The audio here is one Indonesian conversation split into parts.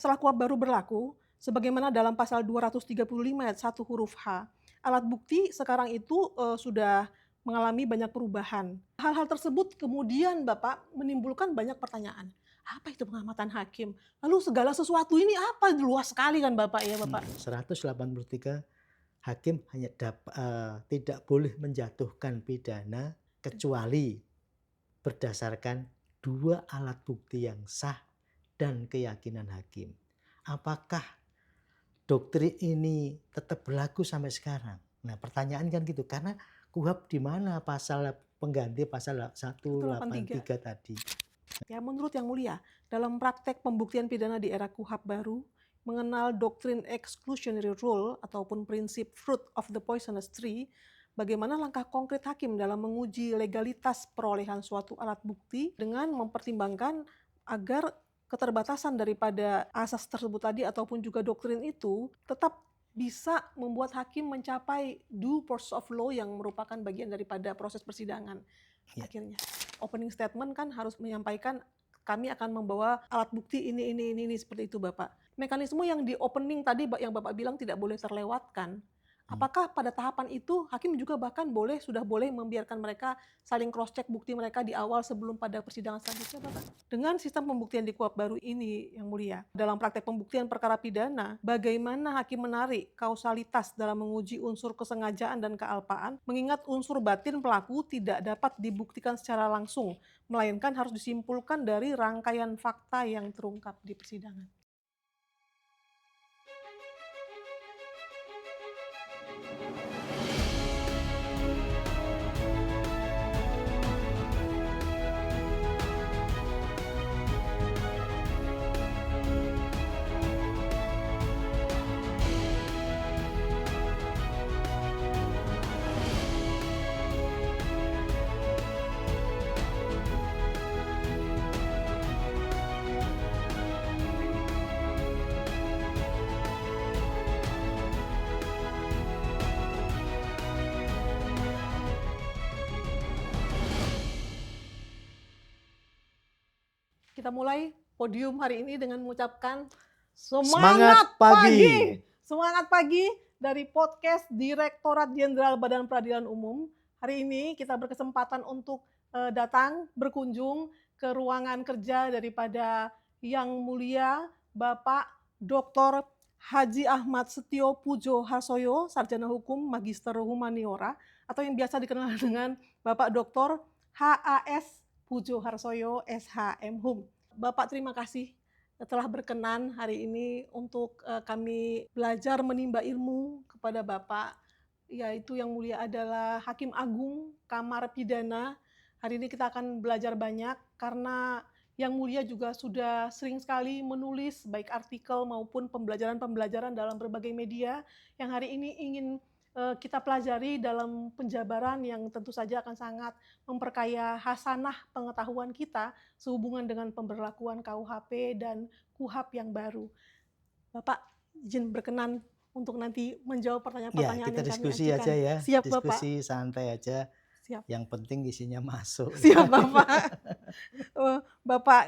Setelah KUHP baru berlaku, sebagaimana dalam pasal 235 ayat 1 huruf H, alat bukti sekarang itu sudah mengalami banyak perubahan. Hal-hal tersebut kemudian Bapak menimbulkan banyak pertanyaan. Apa itu pengamatan hakim? Lalu segala sesuatu ini apa? Luas sekali kan Bapak ya Bapak? 183 hakim tidak boleh menjatuhkan pidana kecuali berdasarkan 2 alat bukti yang sah dan keyakinan hakim. Apakah doktrin ini tetap berlaku sampai sekarang? Nah, pertanyaan kan gitu, karena KUHP di mana pasal pengganti pasal 183. 183 tadi. Ya, menurut Yang Mulia, dalam praktek pembuktian pidana di era KUHP baru, mengenal doktrin exclusionary rule ataupun prinsip fruit of the poisonous tree, bagaimana langkah konkret hakim dalam menguji legalitas perolehan suatu alat bukti dengan mempertimbangkan agar keterbatasan daripada asas tersebut tadi ataupun juga doktrin itu tetap bisa membuat hakim mencapai due process of law yang merupakan bagian daripada proses persidangan. Ya. Akhirnya opening statement kan harus menyampaikan kami akan membawa alat bukti ini seperti itu Bapak. Mekanisme yang di opening tadi yang Bapak bilang tidak boleh terlewatkan. Apakah pada tahapan itu hakim juga bahkan sudah boleh membiarkan mereka saling cross check bukti mereka di awal sebelum pada persidangan selanjutnya Bapak? Dengan sistem pembuktian di KUHP baru ini Yang Mulia, dalam praktek pembuktian perkara pidana, bagaimana hakim menarik kausalitas dalam menguji unsur kesengajaan dan kealpaan, mengingat unsur batin pelaku tidak dapat dibuktikan secara langsung, melainkan harus disimpulkan dari rangkaian fakta yang terungkap di persidangan. Kita mulai podium hari ini dengan mengucapkan semangat pagi! Semangat pagi dari podcast Direktorat Jenderal Badan Peradilan Umum. Hari ini kita berkesempatan untuk datang berkunjung ke ruangan kerja daripada Yang Mulia Bapak Dr. Haji Ahmad Setio Pujo Harsoyo, Sarjana Hukum Magister Humaniora, atau yang biasa dikenal dengan Bapak Dr. HAS Pujo Harsoyo, SHM Hum. Bapak terima kasih telah berkenan hari ini untuk kami belajar menimba ilmu kepada Bapak, yaitu Yang Mulia adalah Hakim Agung Kamar Pidana. Hari ini kita akan belajar banyak karena Yang Mulia juga sudah sering sekali menulis baik artikel maupun pembelajaran-pembelajaran dalam berbagai media yang hari ini ingin kita pelajari dalam penjabaran yang tentu saja akan sangat memperkaya hasanah pengetahuan kita sehubungan dengan pemberlakuan KUHP dan KUHP yang baru. Bapak izin berkenan untuk nanti menjawab Ya, pertanyaan-pertanyaan kita yang kami diskusi ajukan. aja ya, Siap Bapak? diskusi santai aja, Siap. yang penting isinya masuk. Siap Bapak. Bapak,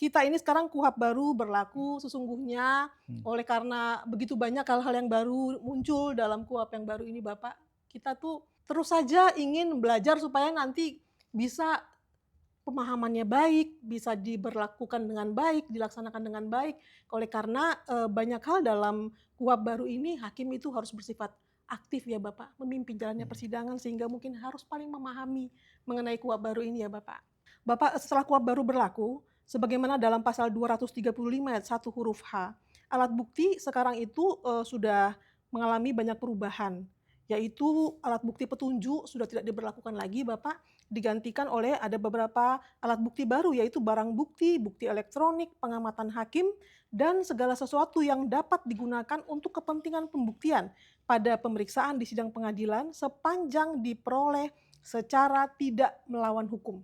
kita ini sekarang KUHP baru berlaku sesungguhnya oleh karena begitu banyak hal-hal yang baru muncul dalam KUHP yang baru ini Bapak, kita tuh terus saja ingin belajar supaya nanti bisa pemahamannya baik, bisa diberlakukan dengan baik, dilaksanakan dengan baik. Oleh karena banyak hal dalam KUHP baru ini hakim itu harus bersifat aktif ya Bapak, memimpin jalannya persidangan sehingga mungkin harus paling memahami mengenai KUHP baru ini ya Bapak. Bapak setelah KUHP baru berlaku, sebagaimana dalam pasal 235 ayat 1 huruf H, alat bukti sekarang itu sudah mengalami banyak perubahan, yaitu alat bukti petunjuk sudah tidak diberlakukan lagi Bapak, digantikan oleh ada beberapa alat bukti baru yaitu barang bukti, bukti elektronik, pengamatan hakim, dan segala sesuatu yang dapat digunakan untuk kepentingan pembuktian pada pemeriksaan di sidang pengadilan sepanjang diperoleh secara tidak melawan hukum.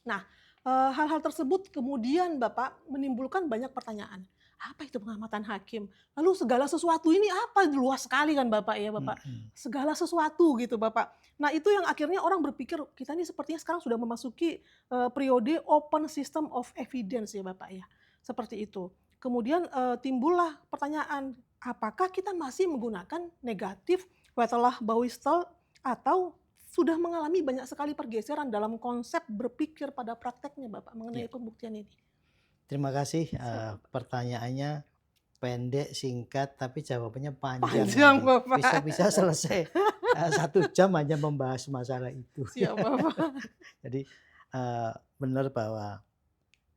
Nah, hal-hal tersebut kemudian Bapak menimbulkan banyak pertanyaan. Apa itu pengamatan hakim? Lalu segala sesuatu ini apa? Luas sekali kan Bapak ya Bapak. Segala sesuatu gitu Bapak. Nah itu yang akhirnya orang berpikir kita ini sepertinya sekarang sudah memasuki periode open system of evidence ya Bapak ya. Seperti itu. Kemudian, timbullah pertanyaan, apakah kita masih menggunakan negatif Wetelah Bouwstel atau sudah mengalami banyak sekali pergeseran dalam konsep berpikir pada prakteknya Bapak mengenai Ya, pembuktian ini? terima kasih, Siap. pertanyaannya pendek, singkat, tapi jawabannya panjang Panjang nanti. Bapak. Bisa-bisa selesai, 1 jam hanya membahas masalah itu. Siap Bapak. Jadi, benar bahwa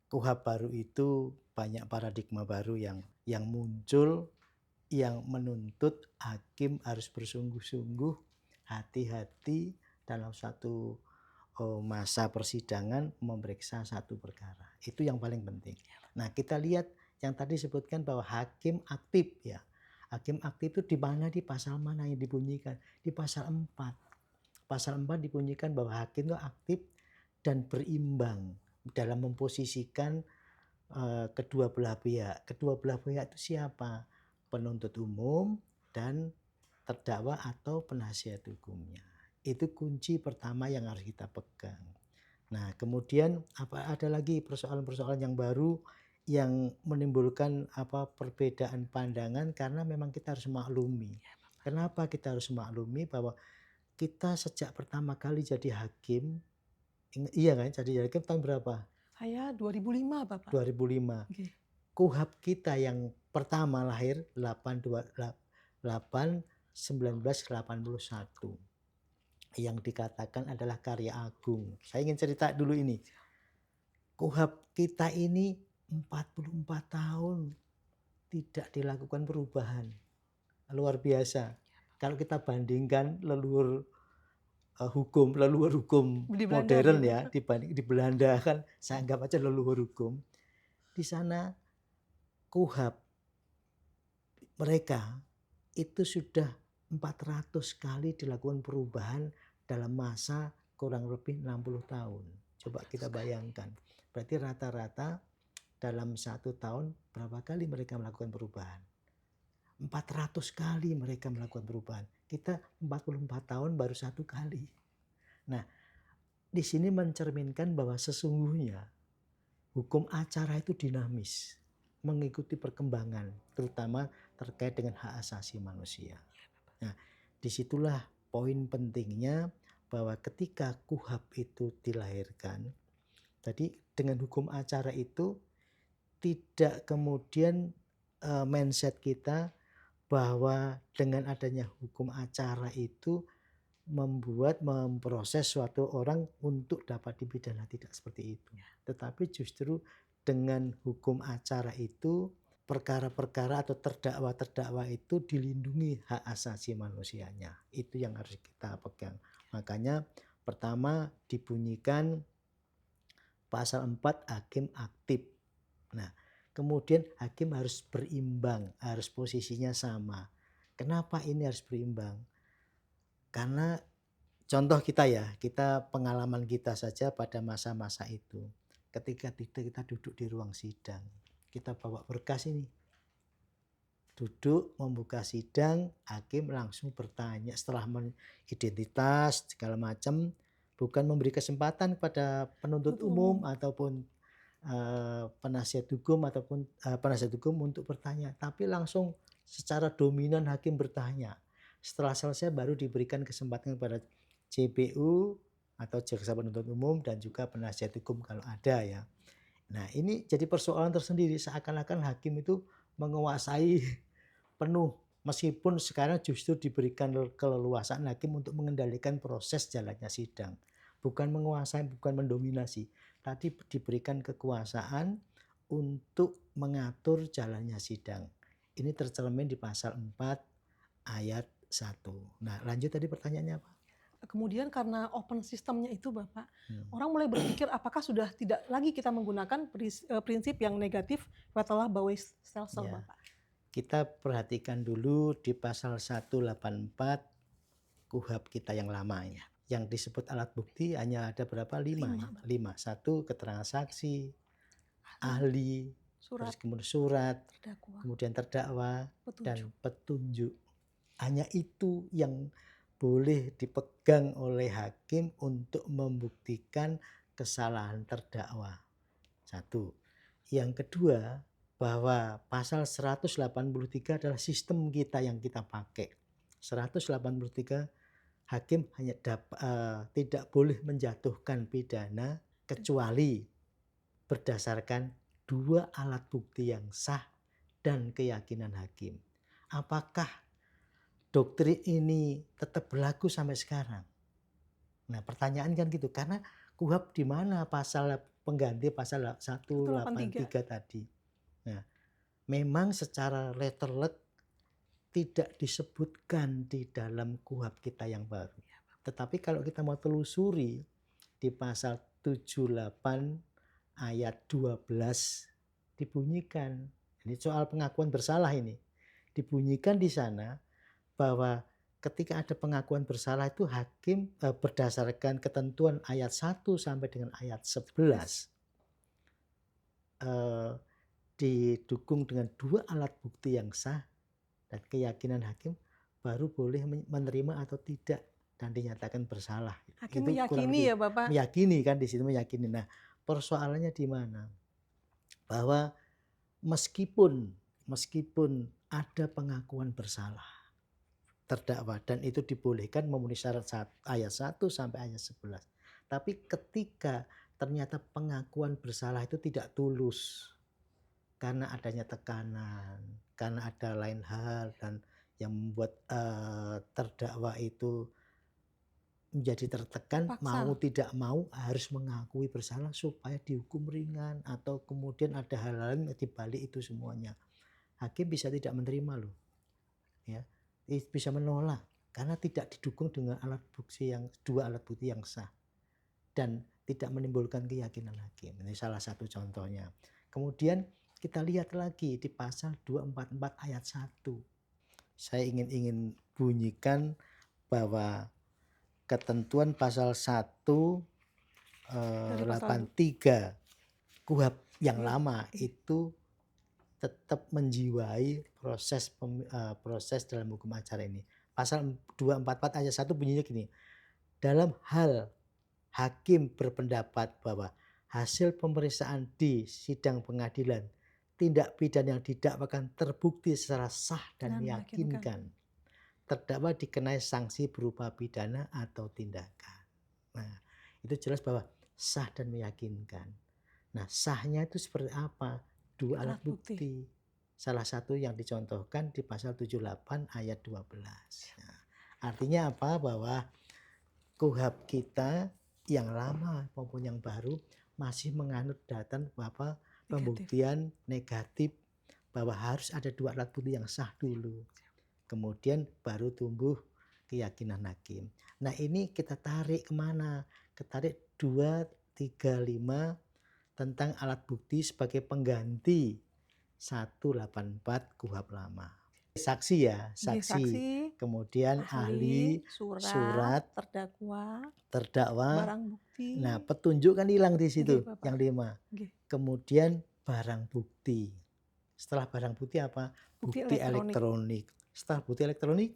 KUHP baru itu banyak paradigma baru yang muncul, yang menuntut hakim harus bersungguh-sungguh, hati-hati dalam satu, masa persidangan memeriksa satu perkara. Itu yang paling penting. Nah, kita lihat yang tadi disebutkan bahwa hakim aktif ya. Hakim aktif itu di mana, di pasal mana yang dibunyikan? Di pasal 4. Pasal 4 dibunyikan bahwa hakim itu aktif dan berimbang dalam memposisikan kedua belah pihak. Kedua belah pihak itu siapa? Penuntut umum dan terdakwa atau penasihat hukumnya. Itu kunci pertama yang harus kita pegang. Nah, kemudian ada lagi persoalan-persoalan yang baru yang menimbulkan perbedaan pandangan karena memang kita harus maklumi. Kenapa kita harus maklumi bahwa kita sejak pertama kali jadi hakim, iya kan? Jadi hakim tahun berapa? Saya 2005 Bapak. 2005. Oke. KUHP kita yang pertama lahir 1981 yang dikatakan adalah karya agung. Saya ingin cerita dulu ini. KUHP kita ini 44 tahun tidak dilakukan perubahan. Luar biasa. Kalau kita bandingkan leluhur hukum Di Belanda modern begitu. ya, dibanding di Belanda kan, saya anggap aja leluhur hukum. Di sana KUHP mereka itu sudah 400 kali dilakukan perubahan dalam masa kurang lebih 60 tahun. Coba kita bayangkan. Berarti rata-rata dalam 1 tahun berapa kali mereka melakukan perubahan? 400 kali mereka melakukan perubahan. Kita 44 tahun baru 1 kali. Nah, di sini mencerminkan bahwa sesungguhnya hukum acara itu dinamis, mengikuti perkembangan, terutama terkait dengan hak asasi manusia. Nah, disitulah poin pentingnya bahwa ketika KUHP itu dilahirkan, tadi dengan hukum acara itu tidak kemudian mindset kita bahwa dengan adanya hukum acara itu memproses suatu orang untuk dapat dipidana, tidak seperti itu. Tetapi justru dengan hukum acara itu perkara-perkara atau terdakwa-terdakwa itu dilindungi hak asasi manusianya. Itu yang harus kita pegang. Makanya pertama dibunyikan pasal 4 hakim aktif. Nah, kemudian hakim harus berimbang, harus posisinya sama. Kenapa ini harus berimbang? Karena contoh kita ya, kita pengalaman kita saja pada masa-masa itu. Ketika kita duduk di ruang sidang, kita bawa berkas ini. Duduk membuka sidang, hakim langsung bertanya setelah identitas segala macam, bukan memberi kesempatan kepada penuntut umum ataupun penasihat hukum untuk bertanya, tapi langsung secara dominan hakim bertanya. Setelah selesai baru diberikan kesempatan kepada JPU atau jaksa penuntut umum dan juga penasihat hukum kalau ada ya. Nah, ini jadi persoalan tersendiri, seakan-akan hakim itu menguasai penuh, meskipun sekarang justru diberikan keleluasaan hakim untuk mengendalikan proses jalannya sidang. Bukan menguasai, bukan mendominasi. Tadi diberikan kekuasaan untuk mengatur jalannya sidang. Ini tercermin di pasal 4 ayat 1. Nah, lanjut tadi pertanyaannya apa? Kemudian karena open sistemnya itu Bapak, orang mulai berpikir apakah sudah tidak lagi kita menggunakan prinsip yang negatif Wetelah Bouwstelsel Ya. Bapak? Kita perhatikan dulu di pasal 184 KUHP kita yang lama ya. Yang disebut alat bukti hanya ada berapa? 5 ya. 5. 1 keterangan saksi, ahli, terus kemudian surat, kemudian terdakwa, dan petunjuk. Hanya itu yang boleh dipegang oleh hakim untuk membuktikan kesalahan terdakwa. 1. Yang kedua, bahwa pasal 183 adalah sistem kita yang kita pakai. 183 hakim hanya tidak boleh menjatuhkan pidana kecuali berdasarkan dua alat bukti yang sah dan keyakinan hakim. Apakah doktrin ini tetap berlaku sampai sekarang? Nah, pertanyaan kan gitu, karena KUHP di mana pasal pengganti pasal 183 tadi. Nah, memang secara letterlet tidak disebutkan di dalam KUHP kita yang baru. Tetapi kalau kita mau telusuri di pasal 78 ayat 12 dibunyikan, ini soal pengakuan bersalah ini. Dibunyikan di sana bahwa ketika ada pengakuan bersalah itu hakim berdasarkan ketentuan ayat 1 sampai dengan ayat 11 didukung dengan dua alat bukti yang sah dan keyakinan hakim baru boleh menerima atau tidak dan dinyatakan bersalah. Hakim Itu meyakini ya Bapak? Meyakini kan di situ meyakini. Nah, persoalannya di mana? Bahwa meskipun ada pengakuan bersalah terdakwa dan itu dibolehkan memenuhi syarat ayat 1 sampai ayat 11. Tapi ketika ternyata pengakuan bersalah itu tidak tulus karena adanya tekanan, karena ada lain hal dan yang membuat terdakwa itu menjadi tertekan, mau tidak mau harus mengakui bersalah supaya dihukum ringan atau kemudian ada hal lain di balik itu semuanya. Hakim bisa tidak menerima loh. Ya, bisa menolak karena tidak didukung dengan dua alat bukti yang sah dan tidak menimbulkan keyakinan hakim. Ini salah satu contohnya. Kemudian kita lihat lagi di pasal 244 ayat 1. Saya ingin bunyikan bahwa ketentuan pasal 183 KUHP yang lama itu tetap menjiwai proses dalam hukum acara ini. Pasal 244 ayat 1 bunyinya gini. Dalam hal hakim berpendapat bahwa hasil pemeriksaan di sidang pengadilan tindak pidana yang didakwakan terbukti secara sah dan meyakinkan, terdakwa dikenai sanksi berupa pidana atau tindakan. Nah, itu jelas bahwa sah dan meyakinkan. Nah, sahnya itu seperti apa? Dua alat bukti. Salah satu yang dicontohkan di pasal 78 ayat 12. Nah, artinya apa? Bahwa KUHP kita yang lama maupun yang baru masih menganut pembuktian negatif bahwa harus ada dua alat bukti yang sah dulu. Kemudian baru tumbuh keyakinan hakim. Nah, ini kita tarik kemana? Ketarik 235 tentang alat bukti sebagai pengganti 184 KUHP lama. Saksi ya, saksi. Kemudian ahli, surat, terdakwa, barang bukti. Nah, petunjuk kan hilang di situ, yang 5. Kemudian barang bukti. Setelah barang bukti apa? Bukti elektronik. Setelah bukti elektronik,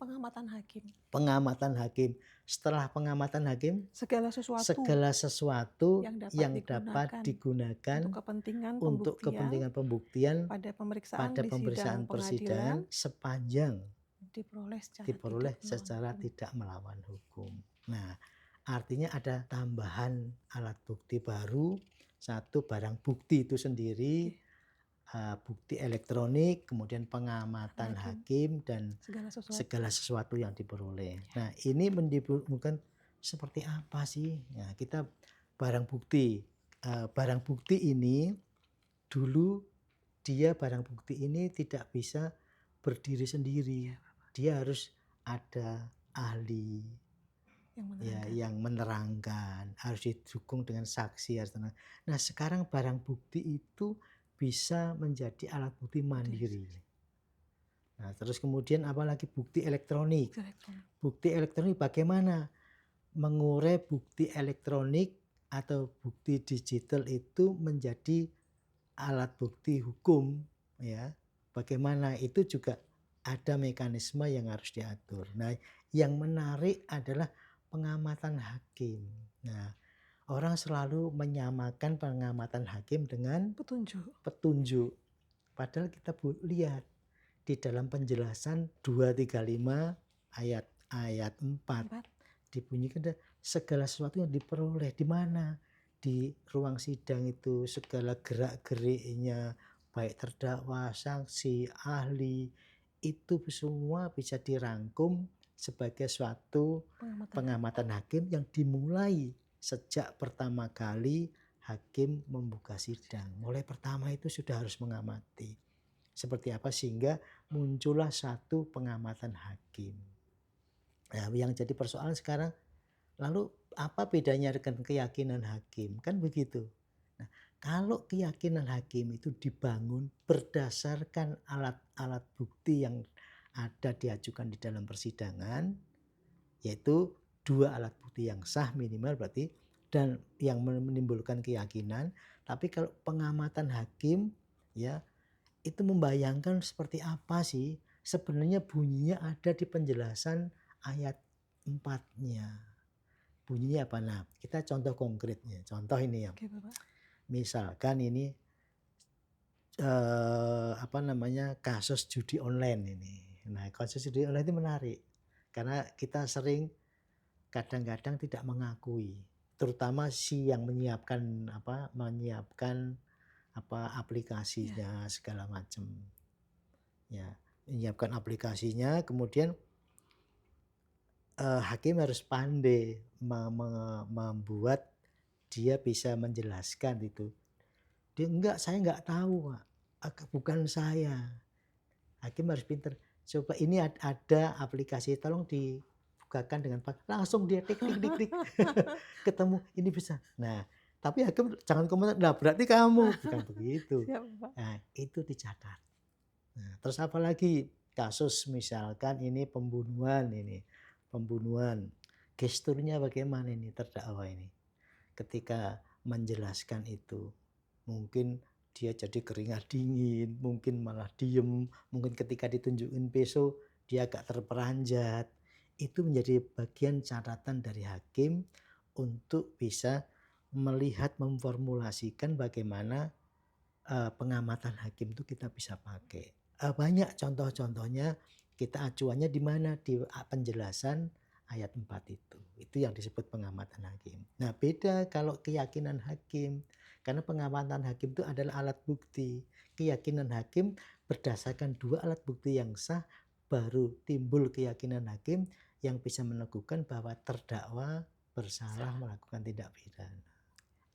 pengamatan hakim. Setelah pengamatan hakim, segala sesuatu yang dapat digunakan untuk kepentingan pembuktian pada pemeriksaan persidangan sepanjang diperoleh secara tidak melawan hukum. Nah, artinya ada tambahan alat bukti baru, satu barang bukti itu sendiri, bukti elektronik, kemudian pengamatan hakim dan segala sesuatu yang diperoleh. Nah, ini menimbulkan seperti apa sih? Nah, kita barang bukti ini dulu barang bukti ini tidak bisa berdiri sendiri. Dia harus ada ahli yang menerangkan, harus didukung dengan saksi. Nah, sekarang barang bukti itu bisa menjadi alat bukti mandiri. Nah, terus kemudian apalagi bukti elektronik. Bukti elektronik bagaimana? Mengurai bukti elektronik atau bukti digital itu menjadi alat bukti hukum, ya. Bagaimana itu juga ada mekanisme yang harus diatur. Nah, yang menarik adalah pengamatan hakim. Nah, orang selalu menyamakan pengamatan hakim dengan petunjuk. Padahal kita lihat di dalam penjelasan 235 ayat 4 4. dibunyikan segala sesuatu yang diperoleh di mana? Di ruang sidang itu segala gerak-geriknya, baik terdakwa, saksi, ahli, itu semua bisa dirangkum sebagai suatu Pengamatan. pengamatan hakim yang dimulai sejak pertama kali hakim membuka sidang. Mulai pertama itu sudah harus mengamati. Seperti apa sehingga muncullah satu pengamatan hakim. Nah, yang jadi persoalan sekarang, lalu apa bedanya dengan keyakinan hakim? Kan begitu. Nah, kalau keyakinan hakim itu dibangun berdasarkan alat-alat bukti yang ada diajukan di dalam persidangan, yaitu 2 alat bukti yang sah minimal berarti dan yang menimbulkan keyakinan. Tapi kalau pengamatan hakim ya itu membayangkan seperti apa sih sebenarnya bunyinya ada di penjelasan ayat 4-nya. Bunyinya apa? Nah, kita contoh konkretnya. Contoh ini ya. Oke, Bapak. Misalkan ini kasus judi online ini. Nah, kasus judi online itu menarik karena kita sering kadang-kadang tidak mengakui, terutama si yang menyiapkan aplikasinya segala macam. Ya, menyiapkan aplikasinya, kemudian hakim harus pandai membuat dia bisa menjelaskan itu. Dia saya nggak tahu, Pak. Bukan saya. Hakim harus pintar. Coba ini ada aplikasi, tolong dibukakan dengan langsung dia klik ketemu ini bisa. Nah, tapi hakim jangan komentar. Nah, berarti kamu bukan begitu. Siap, Pak. Nah, itu dicatat. Nah, terus apa lagi? Kasus misalkan ini pembunuhan. Gesturnya bagaimana ini terdakwa ini? Ketika menjelaskan itu, mungkin dia jadi keringat dingin, mungkin malah diem, mungkin ketika ditunjukin pisau dia agak terperanjat. Itu menjadi bagian catatan dari hakim untuk bisa melihat, memformulasikan bagaimana pengamatan hakim itu kita bisa pakai. Banyak contoh-contohnya, kita acuannya di mana? Di penjelasan ayat 4 itu. Itu yang disebut pengamatan hakim. Nah, beda kalau keyakinan hakim. Karena pengamatan hakim itu adalah alat bukti. Keyakinan hakim berdasarkan 2 alat bukti yang sah, baru timbul keyakinan hakim yang bisa meneguhkan bahwa terdakwa bersalah melakukan tindak pidana.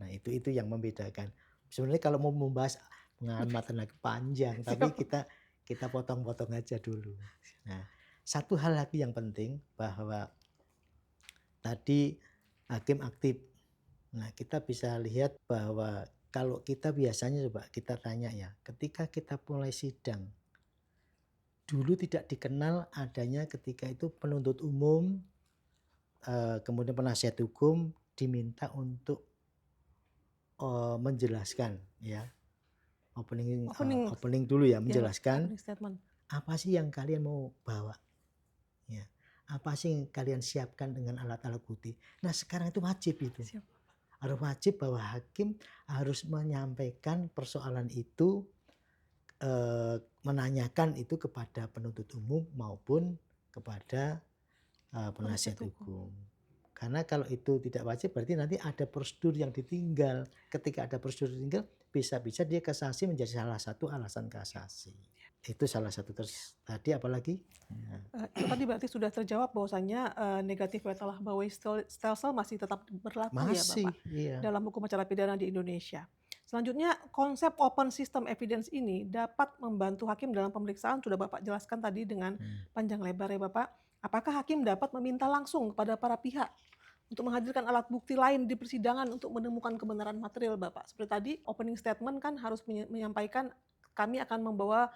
Nah, itu yang membedakan. Sebenarnya kalau mau membahas pengamatan hakim panjang, tapi kita potong-potong aja dulu. Nah, satu hal lagi yang penting bahwa tadi hakim aktif. Nah, kita bisa lihat bahwa kalau kita biasanya coba kita tanya ya, ketika kita mulai sidang, dulu tidak dikenal adanya ketika itu penuntut umum, kemudian penasihat hukum diminta untuk menjelaskan ya, opening dulu ya, menjelaskan apa sih yang kalian mau bawa, ya, apa sih yang kalian siapkan dengan alat-alat bukti. Nah, sekarang itu wajib itu. Harus wajib bahwa hakim harus menyampaikan persoalan itu, menanyakan itu kepada penuntut umum maupun kepada penasihat hukum. Karena kalau itu tidak wajib berarti nanti ada prosedur yang ditinggal. Ketika ada prosedur ditinggal, bisa-bisa dia kasasi menjadi salah satu alasan kasasi. Itu salah satu. Terus tadi apalagi? Tadi berarti sudah terjawab bahwasannya negatif fatal bahwa stelsel masih tetap berlaku ya Bapak, iya. dalam hukum acara pidana di Indonesia. Selanjutnya konsep open system evidence ini dapat membantu hakim dalam pemeriksaan, sudah Bapak jelaskan tadi dengan panjang lebar ya Bapak. Apakah hakim dapat meminta langsung kepada para pihak untuk menghadirkan alat bukti lain di persidangan untuk menemukan kebenaran material Bapak? Seperti tadi opening statement kan harus menyampaikan kami akan membawa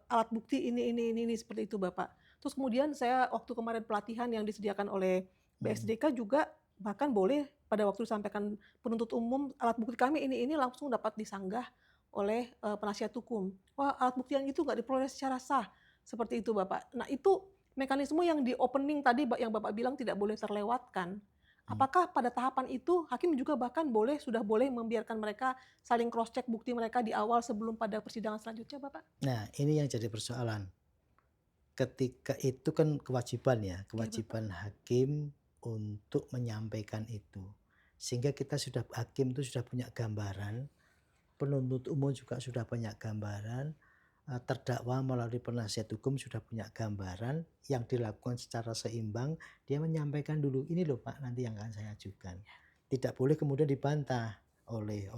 alat bukti ini seperti itu Bapak. Terus kemudian saya waktu kemarin pelatihan yang disediakan oleh BSDK juga bahkan boleh pada waktu disampaikan penuntut umum alat bukti kami ini langsung dapat disanggah oleh penasihat hukum. Wah, alat bukti yang itu nggak diperoleh secara sah seperti itu Bapak. Nah, itu mekanisme yang di opening tadi yang Bapak bilang tidak boleh terlewatkan. Hmm. Apakah pada tahapan itu hakim juga bahkan sudah boleh membiarkan mereka saling cross check bukti mereka di awal sebelum pada persidangan selanjutnya, Bapak? Nah, ini yang jadi persoalan. Ketika itu kan kewajiban ya, Iya, Bapak. kewajiban hakim untuk menyampaikan itu. Sehingga kita sudah hakim itu sudah punya gambaran, penuntut umum juga sudah punya gambaran, terdakwa melalui penasihat hukum sudah punya gambaran, yang dilakukan secara seimbang, dia menyampaikan dulu, "Ini loh Pak, nanti yang akan saya ajukan." Tidak boleh kemudian dibantah oleh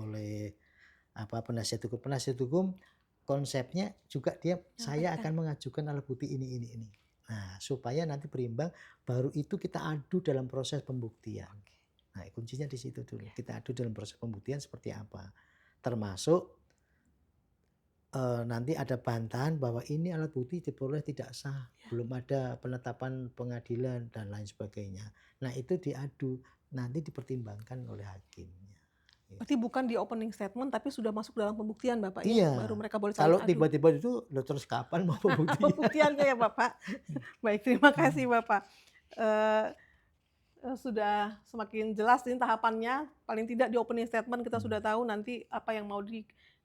penasihat hukum. Penasihat hukum konsepnya juga dia, "Saya Menyampaikan. akan mengajukan alat bukti ini." Nah, supaya nanti berimbang, baru itu kita adu dalam proses pembuktian. Oke. Nah, kuncinya di situ dulu. Ya. Kita adu dalam proses pembuktian seperti apa. Termasuk nanti ada bantahan bahwa ini alat bukti diperoleh tidak sah, Ya. belum ada penetapan pengadilan dan lain sebagainya. Nah, itu diadu, nanti dipertimbangkan oleh hakimnya. Berarti bukan di opening statement tapi sudah masuk dalam pembuktian Bapak ya, baru Iya, mereka boleh saling kalau adu. tiba-tiba itu, loh terus kapan mau pembuktian? Pembuktiannya ya Bapak. Baik, terima kasih Bapak. Eee sudah semakin jelas ini tahapannya, paling tidak di opening statement kita sudah Hmm. tahu nanti apa yang mau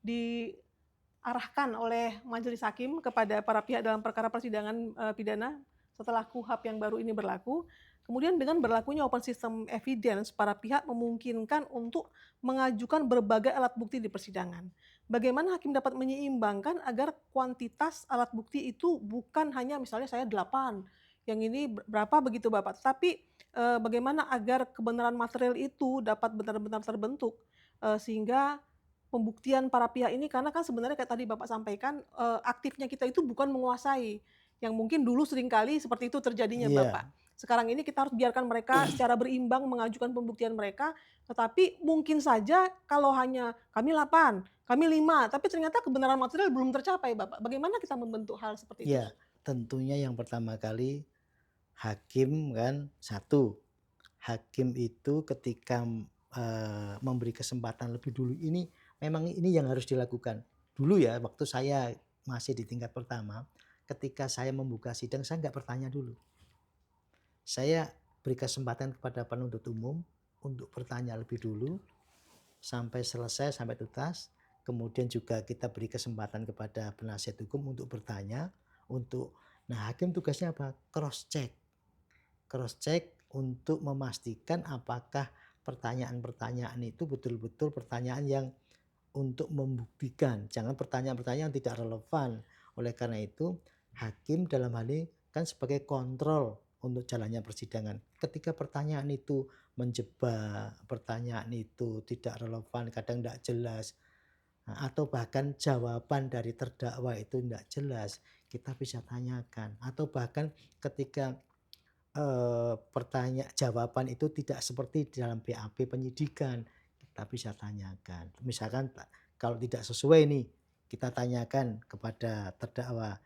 diarahkan oleh majelis hakim kepada para pihak dalam perkara persidangan, pidana setelah KUHP yang baru ini berlaku. Kemudian dengan berlakunya open system evidence, para pihak memungkinkan untuk mengajukan berbagai alat bukti di persidangan. Bagaimana hakim dapat menyeimbangkan agar kuantitas alat bukti itu bukan hanya misalnya saya 8, yang ini berapa begitu Bapak, tetapi bagaimana agar kebenaran material itu dapat benar-benar terbentuk, sehingga pembuktian para pihak ini karena kan sebenarnya kayak tadi Bapak sampaikan, aktifnya kita itu bukan menguasai, yang mungkin dulu seringkali seperti itu terjadinya Iya, Bapak. Sekarang ini kita harus biarkan mereka secara berimbang mengajukan pembuktian mereka, tetapi mungkin saja kalau hanya kami 8, kami 5, tapi ternyata kebenaran material belum tercapai Bapak. Bagaimana kita membentuk hal seperti itu? iya, tentunya yang pertama kali hakim kan, satu, hakim itu ketika, memberi kesempatan lebih dulu, ini memang ini yang harus dilakukan. Dulu ya, waktu saya masih di tingkat pertama, ketika saya membuka sidang, saya nggak bertanya dulu. Saya beri kesempatan kepada penuntut umum untuk bertanya lebih dulu, sampai selesai, sampai tuntas. Kemudian juga kita beri kesempatan kepada penasihat hukum untuk bertanya, nah hakim tugasnya apa? Cross check. Cross check untuk memastikan apakah pertanyaan-pertanyaan itu betul-betul pertanyaan yang untuk membuktikan, jangan pertanyaan-pertanyaan yang tidak relevan. Oleh karena itu, hakim dalam hal ini kan sebagai kontrol untuk jalannya persidangan. Ketika pertanyaan itu menjebak, pertanyaan itu tidak relevan, kadang tidak jelas, atau bahkan jawaban dari terdakwa itu tidak jelas, kita bisa tanyakan. Atau bahkan ketika jawaban itu tidak seperti di dalam BAP penyidikan, kita bisa tanyakan. Misalkan kalau tidak sesuai nih, kita tanyakan kepada terdakwa,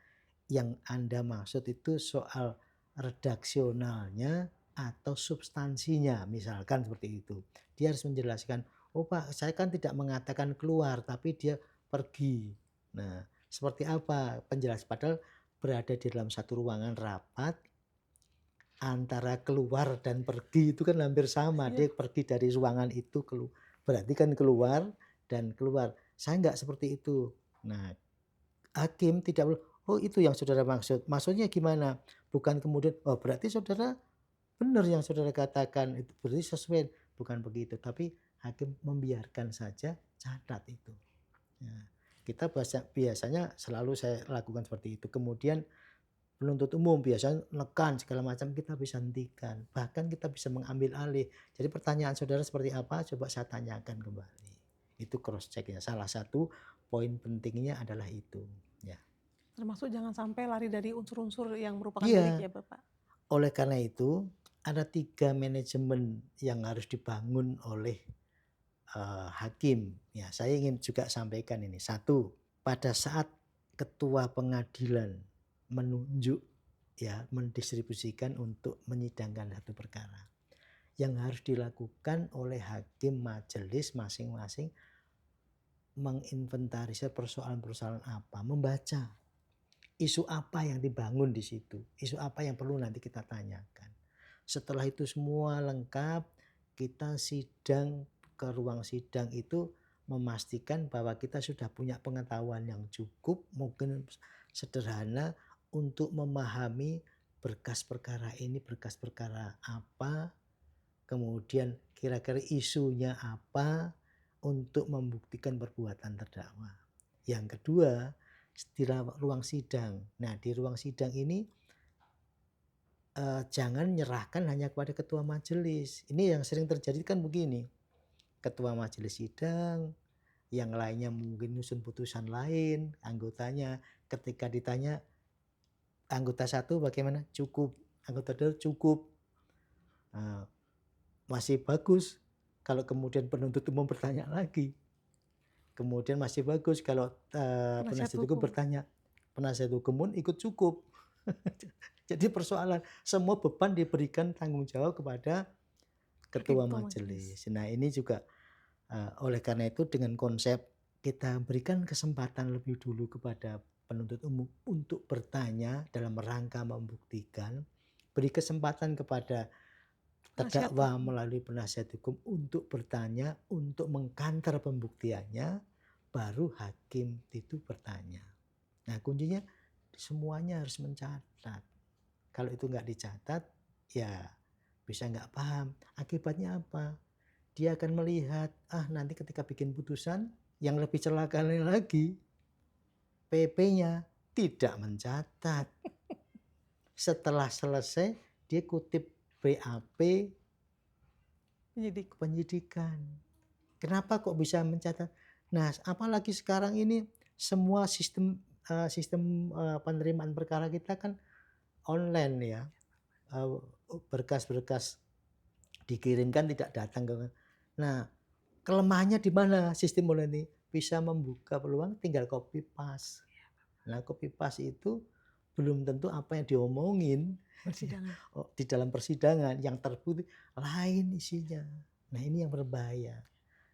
"Yang Anda maksud itu soal redaksionalnya atau substansinya?" Misalkan seperti itu. Dia harus menjelaskan, "Oh Pak, saya kan tidak mengatakan keluar, tapi dia pergi." Nah, seperti apa padahal berada di dalam satu ruangan rapat, antara keluar dan pergi itu kan hampir sama, Iya. dia pergi dari ruangan itu berarti kan keluar dan keluar. Saya nggak seperti itu. Nah, hakim tidak boleh, "Oh itu yang saudara maksud, maksudnya gimana?" Bukan kemudian, "Oh berarti saudara benar yang saudara katakan, itu berarti sesuai." Bukan begitu, tapi hakim membiarkan saja, catat itu. Nah, kita biasanya selalu saya lakukan seperti itu. Kemudian penuntut umum biasanya nekan segala macam, kita bisa hentikan, bahkan kita bisa mengambil alih. Jadi pertanyaan saudara seperti apa, coba saya tanyakan kembali. Itu cross check-nya, salah satu poin pentingnya adalah itu, ya. Termasuk jangan sampai lari dari unsur-unsur yang merupakan delik Iya, ya Bapak? oleh karena itu ada 3 manajemen yang harus dibangun oleh, hakim. Ya, saya ingin juga sampaikan ini. Satu, pada saat ketua pengadilan menunjuk, ya, mendistribusikan untuk menyidangkan satu perkara, yang harus dilakukan oleh hakim majelis masing-masing menginventarisir persoalan-persoalan apa, membaca isu apa yang dibangun di situ, isu apa yang perlu nanti kita tanyakan. Setelah itu semua lengkap, kita sidang ke ruang sidang itu memastikan bahwa kita sudah punya pengetahuan yang cukup, mungkin sederhana untuk memahami berkas perkara ini berkas perkara apa, kemudian kira-kira isunya apa untuk membuktikan perbuatan terdakwa. Yang kedua, di ruang sidang. Nah, di ruang sidang ini jangan nyerahkan hanya kepada ketua majelis. Ini yang sering terjadi kan begini, ketua majelis sidang, yang lainnya mungkin nyusun putusan lain, anggotanya ketika ditanya anggota satu bagaimana? Cukup, anggota dua cukup. Masih bagus kalau kemudian penuntut umum bertanya lagi. Kemudian masih bagus kalau Penasihat penasihat hukum hukum. bertanya, penasihat hukum pun ikut cukup. Jadi persoalan semua beban diberikan tanggung jawab kepada Hakim ketua ketua majelis. majelis. Nah, ini juga oleh karena itu dengan konsep kita berikan kesempatan lebih dulu kepada penuntut umum untuk bertanya dalam rangka membuktikan, beri kesempatan kepada Penasihat terdakwa hukum. melalui penasihat hukum untuk bertanya, untuk mengkanter pembuktiannya, baru hakim itu bertanya. Nah, kuncinya semuanya harus mencatat. Kalau itu nggak dicatat, ya bisa nggak paham. Akibatnya apa? Dia akan melihat, nanti ketika bikin putusan, yang lebih celaka lagi, PP-nya tidak mencatat. Setelah selesai, dia kutip BAP penyidikan. Kenapa kok bisa mencatat? Nah, apalagi sekarang ini semua sistem penerimaan perkara kita kan online ya. Berkas-berkas dikirimkan tidak datang ke. Nah, kelemahannya di mana sistem online ini? Bisa membuka peluang tinggal copy paste. Nah, copy paste itu belum tentu apa yang diomongin Persidangan. di dalam persidangan yang terbukti lain isinya. Nah, ini yang berbahaya.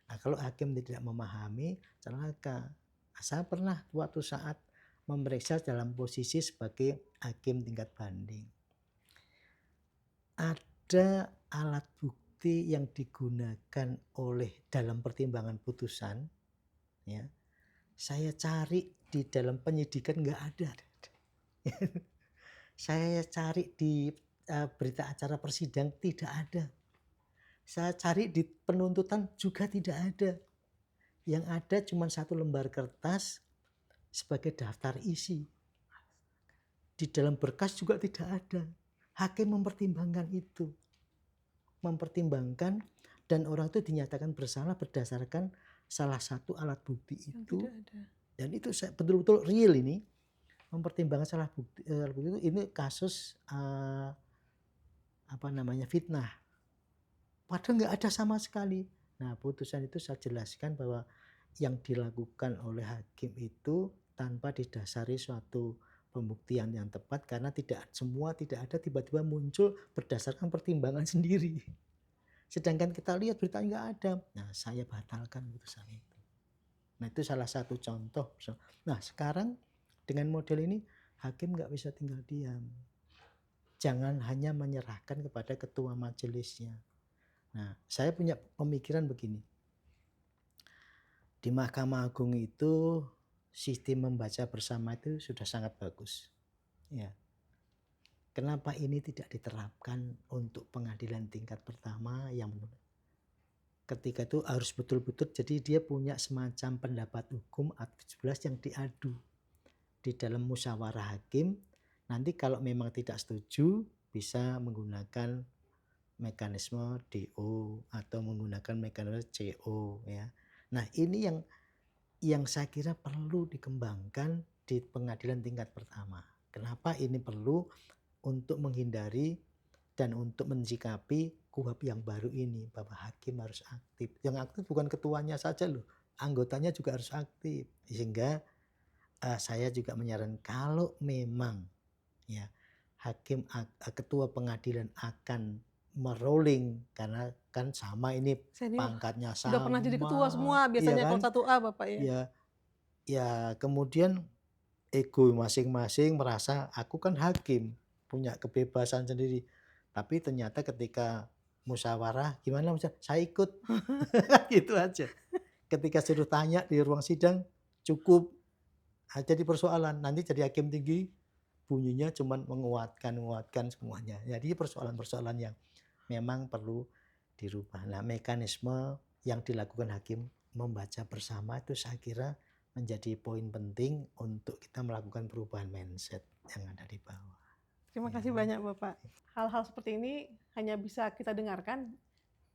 Nah, kalau hakim tidak memahami, celaka. Saya pernah suatu saat memeriksa dalam posisi sebagai hakim tingkat banding. Ada alat bukti yang digunakan oleh dalam pertimbangan putusan, ya. Saya cari di dalam penyidikan nggak ada. Saya cari di berita acara persidangan tidak ada. Saya cari di penuntutan juga tidak ada. Yang ada cuma satu lembar kertas sebagai daftar isi. Di dalam berkas juga tidak ada. Hakim mempertimbangkan itu. Mempertimbangkan dan orang itu dinyatakan bersalah berdasarkan salah satu alat bukti Yang itu. tidak ada. Dan itu saya betul-betul real ini. Mempertimbangkan salah bukti itu ini kasus fitnah. Padahal nggak ada sama sekali. Nah, putusan itu saya jelaskan bahwa yang dilakukan oleh hakim itu tanpa didasari suatu pembuktian yang tepat karena tidak semua tidak ada tiba-tiba muncul berdasarkan pertimbangan sendiri. Sedangkan kita lihat beritanya nggak ada. Nah, saya batalkan putusan itu. Nah, itu salah satu contoh. Nah, sekarang dengan model ini hakim nggak bisa tinggal diam. Jangan hanya menyerahkan kepada ketua majelisnya. Nah, saya punya pemikiran begini. Di Mahkamah Agung itu sistem membaca bersama itu sudah sangat bagus. Ya. Kenapa ini tidak diterapkan untuk pengadilan tingkat pertama yang ketika itu harus betul-betul jadi dia punya semacam pendapat hukum atau 17 yang diadu di dalam musyawarah hakim. Nanti kalau memang tidak setuju bisa menggunakan mekanisme DO atau menggunakan mekanisme CO ya. Nah, ini yang saya kira perlu dikembangkan di pengadilan tingkat pertama. Kenapa ini perlu? Untuk menghindari dan untuk mensikapi KUHP yang baru ini bahwa hakim harus aktif. Yang aktif bukan ketuanya saja loh, anggotanya juga harus aktif. Sehingga saya juga menyarankan kalau memang ya hakim ketua pengadilan akan merolling karena kan sama ini Senior. pangkatnya Udah pernah jadi ketua sama, semua iya biasanya kan? kalau 1A Bapak ya. Ya, ya kemudian ego masing-masing merasa aku kan hakim, punya kebebasan sendiri. Tapi ternyata ketika musyawarah, gimana saya ikut. Gitu aja. Ketika suruh tanya di ruang sidang, cukup. Jadi persoalan, nanti jadi hakim tinggi, bunyinya cuman menguatkan semuanya. Jadi persoalan-persoalan yang memang perlu dirubah. Nah, mekanisme yang dilakukan hakim membaca bersama itu saya kira menjadi poin penting untuk kita melakukan perubahan mindset yang ada di bawah. Terima Ya. kasih banyak Bapak. Hal-hal seperti ini hanya bisa kita dengarkan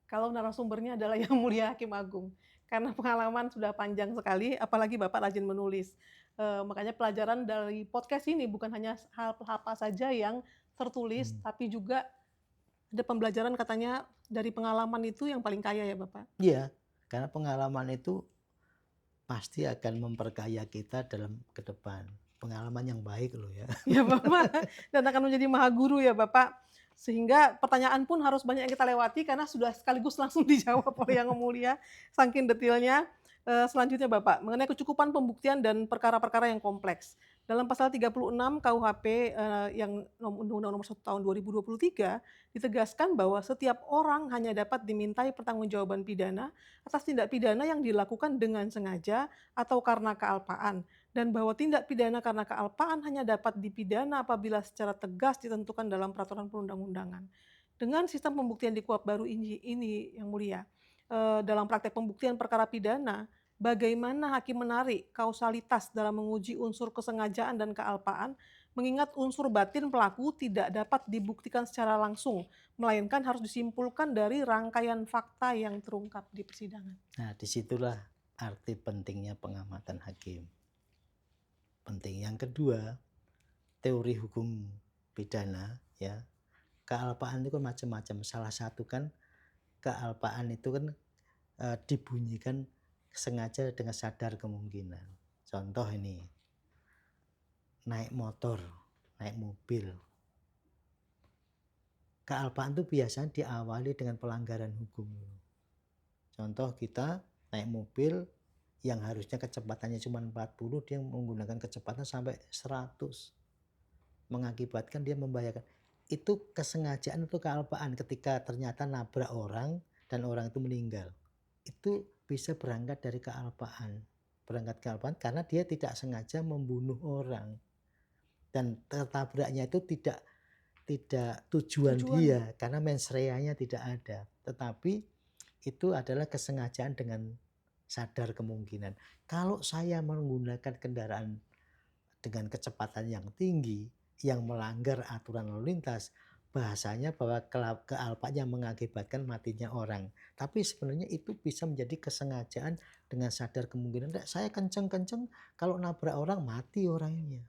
kalau narasumbernya adalah Yang Mulia Hakim Agung. Karena pengalaman sudah panjang sekali, apalagi Bapak rajin menulis. Makanya pelajaran dari podcast ini bukan hanya hal apa saja yang tertulis, tapi juga ada pembelajaran katanya dari pengalaman itu yang paling kaya ya Bapak? Iya, karena pengalaman itu pasti akan memperkaya kita dalam ke depan. Pengalaman yang baik loh ya. Ya Bapak, dan akan menjadi maha guru ya Bapak. Sehingga pertanyaan pun harus banyak yang kita lewati karena sudah sekaligus langsung dijawab oleh Yang Mulia, saking detailnya. Selanjutnya Bapak, mengenai kecukupan pembuktian dan perkara-perkara yang kompleks. Dalam pasal 36 KUHP, yang Undang-Undang Nomor 1 Tahun 2023, ditegaskan bahwa setiap orang hanya dapat dimintai pertanggungjawaban pidana atas tindak pidana yang dilakukan dengan sengaja atau karena kealpaan, dan bahwa tindak pidana karena kealpaan hanya dapat dipidana apabila secara tegas ditentukan dalam peraturan perundang-undangan. Dengan sistem pembuktian di KUHP baru ini Yang Mulia, dalam praktek pembuktian perkara pidana, bagaimana hakim menarik kausalitas dalam menguji unsur kesengajaan dan kealpaan, mengingat unsur batin pelaku tidak dapat dibuktikan secara langsung, melainkan harus disimpulkan dari rangkaian fakta yang terungkap di persidangan. Nah, disitulah arti pentingnya pengamatan hakim. Penting. Yang kedua, teori hukum pidana ya. Kealpaan itu kan macam-macam. Salah satu kan kealpaan itu kan dibunyikan sengaja dengan sadar kemungkinan. Contoh ini, naik motor, naik mobil. Kealpaan itu biasanya diawali dengan pelanggaran hukum. Contoh kita naik mobil yang harusnya kecepatannya cuma 40, dia menggunakan kecepatan sampai 100. Mengakibatkan dia membahayakan. Itu kesengajaan atau kealpaan ketika ternyata nabrak orang dan orang itu meninggal. Itu bisa berangkat dari kealpaan. Berangkat kealpaan karena dia tidak sengaja membunuh orang. Dan tertabraknya itu tidak tujuan dia karena mens rea-nya tidak ada. Tetapi itu adalah kesengajaan dengan sadar kemungkinan. Kalau saya menggunakan kendaraan dengan kecepatan yang tinggi, yang melanggar aturan lalu lintas, bahasanya bahwa kealpaan yang mengakibatkan matinya orang. Tapi sebenarnya itu bisa menjadi kesengajaan dengan sadar kemungkinan. Saya kenceng-kenceng, kalau nabrak orang mati orangnya.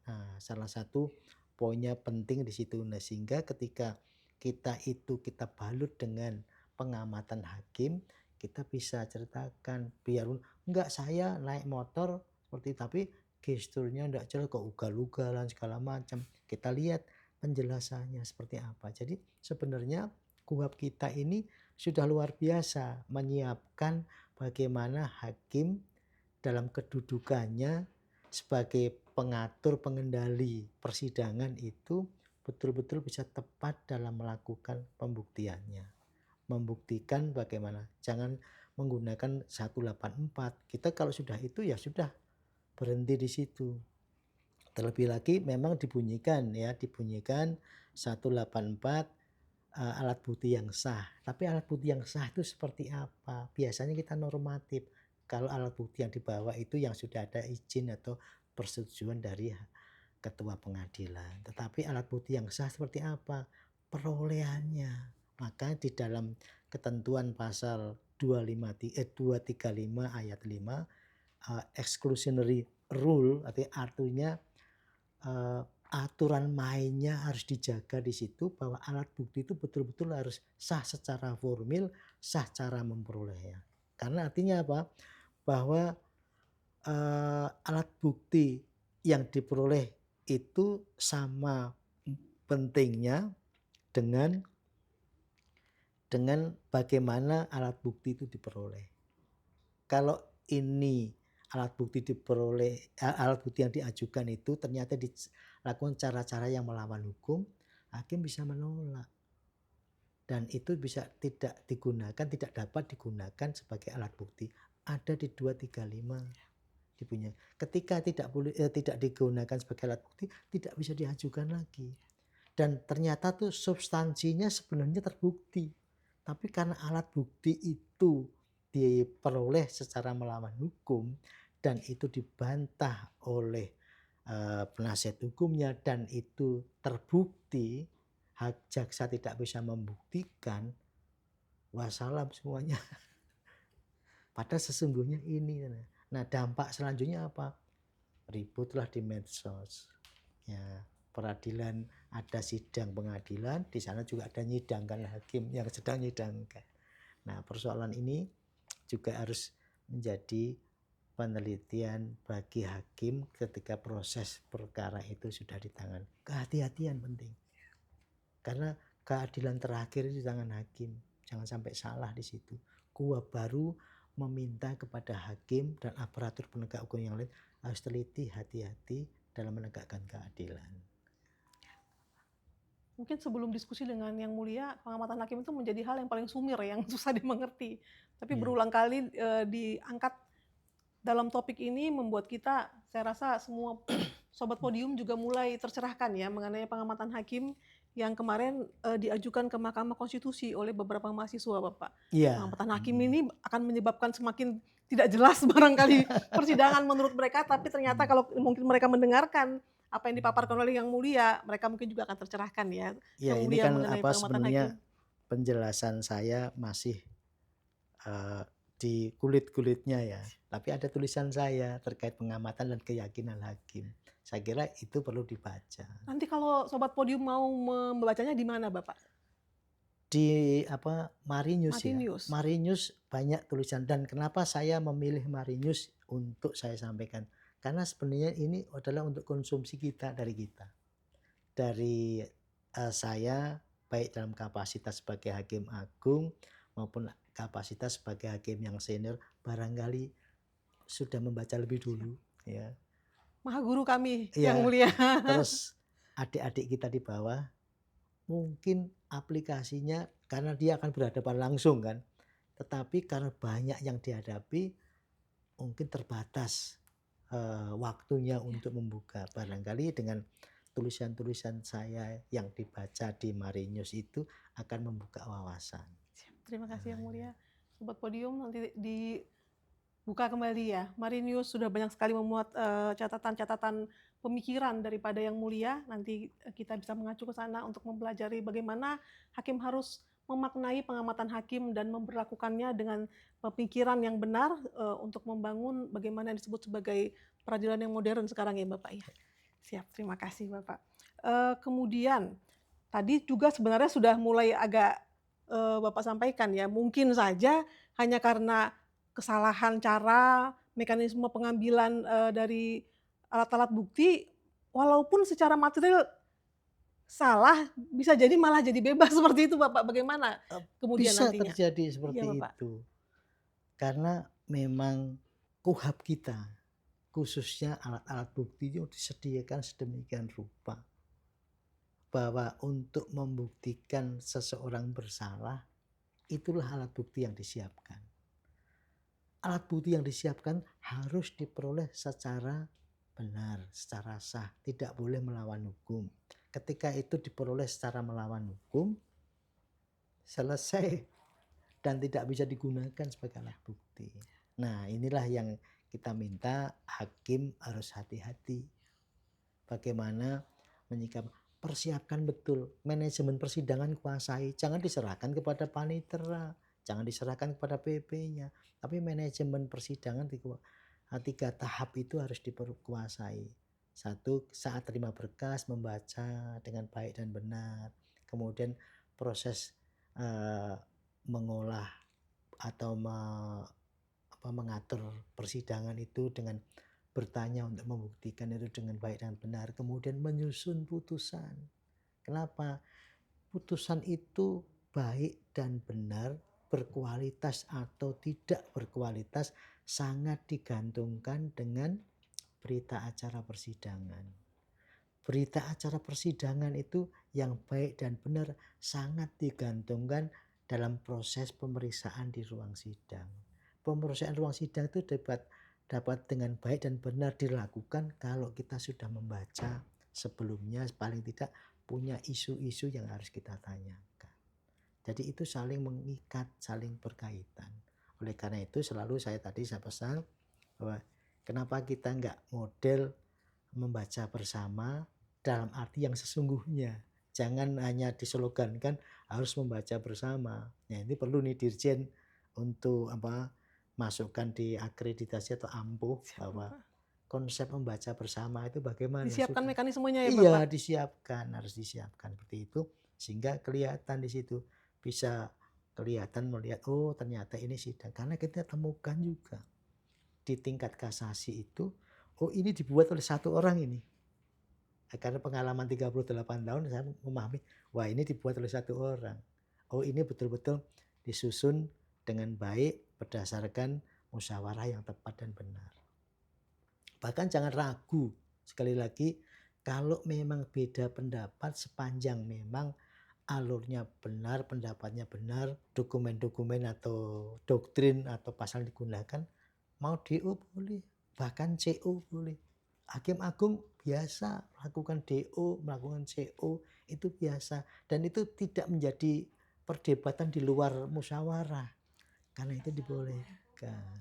Nah, salah satu poinnya penting di situ. Nah, sehingga ketika kita balut dengan pengamatan hakim, kita bisa ceritakan biarpun enggak saya naik motor seperti tapi gesturnya enggak jelas kok ugal-ugalan segala macam. Kita lihat penjelasannya seperti apa. Jadi sebenarnya KUHP kita ini sudah luar biasa menyiapkan bagaimana hakim dalam kedudukannya sebagai pengatur pengendali persidangan itu betul-betul bisa tepat dalam melakukan pembuktiannya. Membuktikan bagaimana, jangan menggunakan 184. Kita kalau sudah itu ya sudah berhenti di situ. Terlebih lagi memang dibunyikan 184 alat bukti yang sah. Tapi alat bukti yang sah itu seperti apa? Biasanya kita normatif. Kalau alat bukti yang dibawa itu yang sudah ada izin atau persetujuan dari ketua pengadilan. Tetapi alat bukti yang sah seperti apa? Perolehannya. Maka di dalam ketentuan pasal 235 ayat 5 exclusionary rule artinya aturan mainnya harus dijaga di situ bahwa alat bukti itu betul-betul harus sah secara formil, sah cara memperolehnya. Karena artinya apa? Bahwa alat bukti yang diperoleh itu sama pentingnya dengan bagaimana alat bukti itu diperoleh. Kalau ini alat bukti yang diajukan itu ternyata dilakukan cara-cara yang melawan hukum, hakim bisa menolak. dan itu bisa tidak dapat digunakan sebagai alat bukti. Ada di 235 dipunya. Ketika tidak digunakan sebagai alat bukti, tidak bisa diajukan lagi. Dan ternyata tuh substansinya sebenarnya terbukti. Tapi karena alat bukti itu diperoleh secara melawan hukum dan itu dibantah oleh penasihat hukumnya dan itu terbukti, jaksa tidak bisa membuktikan, wassalam semuanya. Padahal sesungguhnya ini. Nah, dampak selanjutnya apa? Ributlah di medsos. Ya, peradilan, ada sidang pengadilan, di sana juga ada nyidangkan hakim yang sedang nyidangkan. Nah, persoalan ini juga harus menjadi penelitian bagi hakim ketika proses perkara itu sudah di tangan. Kehati-hatian penting. Karena keadilan terakhir di tangan hakim. Jangan sampai salah di situ. KUHP baru meminta kepada hakim dan aparatur penegak hukum yang lain harus teliti, hati-hati dalam menegakkan keadilan. Mungkin sebelum diskusi dengan Yang Mulia, pengamatan hakim itu menjadi hal yang paling sumir, yang susah dimengerti. Tapi berulang kali diangkat dalam topik ini membuat kita, saya rasa semua Sobat Podium juga mulai tercerahkan ya mengenai pengamatan hakim yang kemarin diajukan ke Mahkamah Konstitusi oleh beberapa mahasiswa, Bapak. Pengamatan hakim ini akan menyebabkan semakin tidak jelas barangkali persidangan menurut mereka, tapi ternyata kalau mungkin mereka mendengarkan apa yang dipaparkan oleh Yang Mulia, mereka mungkin juga akan tercerahkan ya. Ya, Yang ini Mulia kan mengenai apa pengamatan sebenarnya hakim. penjelasan saya masih di kulit-kulitnya ya. Tapi ada tulisan saya terkait pengamatan dan keyakinan hakim. Saya kira itu perlu dibaca. Nanti kalau Sobat Podium mau membacanya di mana, Bapak? Di Marinews ya. Martinius. Marinews banyak tulisan, dan kenapa saya memilih Marinews untuk saya sampaikan? Karena sebenarnya ini adalah untuk konsumsi kita, dari kita. Dari saya baik dalam kapasitas sebagai hakim agung maupun kapasitas sebagai hakim yang senior, barangkali sudah membaca lebih dulu ya. Maha guru kami Ya, Yang Mulia. terus adik-adik kita di bawah mungkin aplikasinya karena dia akan berhadapan langsung kan, tetapi karena banyak yang dihadapi mungkin terbatas waktunya untuk membuka. Barangkali dengan tulisan-tulisan saya yang dibaca di Marinews itu akan membuka wawasan. Terima kasih Yang Mulia. Sobat Podium, nanti dibuka kembali ya. Marinews sudah banyak sekali memuat catatan-catatan pemikiran daripada Yang Mulia. Nanti kita bisa mengacu ke sana untuk mempelajari bagaimana hakim harus memaknai pengamatan hakim dan memperlakukannya dengan pemikiran yang benar untuk membangun bagaimana yang disebut sebagai peradilan yang modern sekarang ya Bapak ya. Siap, terima kasih Bapak. Kemudian tadi juga sebenarnya sudah mulai agak Bapak sampaikan ya, mungkin saja hanya karena kesalahan cara, mekanisme pengambilan dari alat-alat bukti, walaupun secara material salah, bisa jadi malah jadi bebas seperti itu Bapak, bagaimana kemudian Bisa nantinya? terjadi seperti Iya Bapak. itu. Karena memang KUHP kita, khususnya alat-alat bukti itu disediakan sedemikian rupa bahwa untuk membuktikan seseorang bersalah, itulah alat bukti yang disiapkan. Alat bukti yang disiapkan harus diperoleh secara benar, secara sah, tidak boleh melawan hukum. Ketika itu diperoleh secara melawan hukum, selesai dan tidak bisa digunakan sebagai alat bukti. Nah, inilah yang kita minta, hakim harus hati-hati. Bagaimana menyikapi, persiapkan betul, manajemen persidangan kuasai, jangan diserahkan kepada panitera, jangan diserahkan kepada PP-nya, tapi manajemen persidangan 3 tahap itu harus diperkuasai. 1, saat terima berkas membaca dengan baik dan benar, kemudian proses mengolah atau mengatur persidangan itu dengan bertanya untuk membuktikan itu dengan baik dan benar, kemudian menyusun putusan. Kenapa? Putusan itu baik dan benar, berkualitas atau tidak berkualitas sangat digantungkan dengan berita acara persidangan. berita acara persidangan itu yang baik dan benar sangat digantungkan dalam proses pemeriksaan di ruang sidang. Pemeriksaan ruang sidang itu dapat dengan baik dan benar dilakukan kalau kita sudah membaca sebelumnya, paling tidak punya isu-isu yang harus kita tanyakan. Jadi itu saling mengikat, saling berkaitan. Oleh karena itu selalu saya pesan bahwa kenapa kita nggak model membaca bersama dalam arti yang sesungguhnya. Jangan hanya dislogankan harus membaca bersama. Nah, ini perlu nih Dirjen untuk masukkan di akreditasi atau ampuh bahwa konsep membaca bersama itu bagaimana Disiapkan sudah. mekanismenya ya Iya, Bapak? harus disiapkan seperti itu sehingga kelihatan di situ bisa kelihatan melihat oh ternyata ini sidang karena kita temukan juga di tingkat kasasi itu oh ini dibuat oleh satu orang ini. Karena pengalaman 38 tahun saya memahami, wah ini dibuat oleh satu orang. Oh ini betul-betul disusun dengan baik berdasarkan musyawarah yang tepat dan benar. Bahkan jangan ragu, sekali lagi, kalau memang beda pendapat sepanjang memang alurnya benar, pendapatnya benar, dokumen-dokumen atau doktrin atau pasal digunakan, mau DO boleh, bahkan CO boleh. Hakim Agung biasa melakukan DO, melakukan CO, itu biasa. Dan itu tidak menjadi perdebatan di luar musyawarah. Karena itu dibolehkan.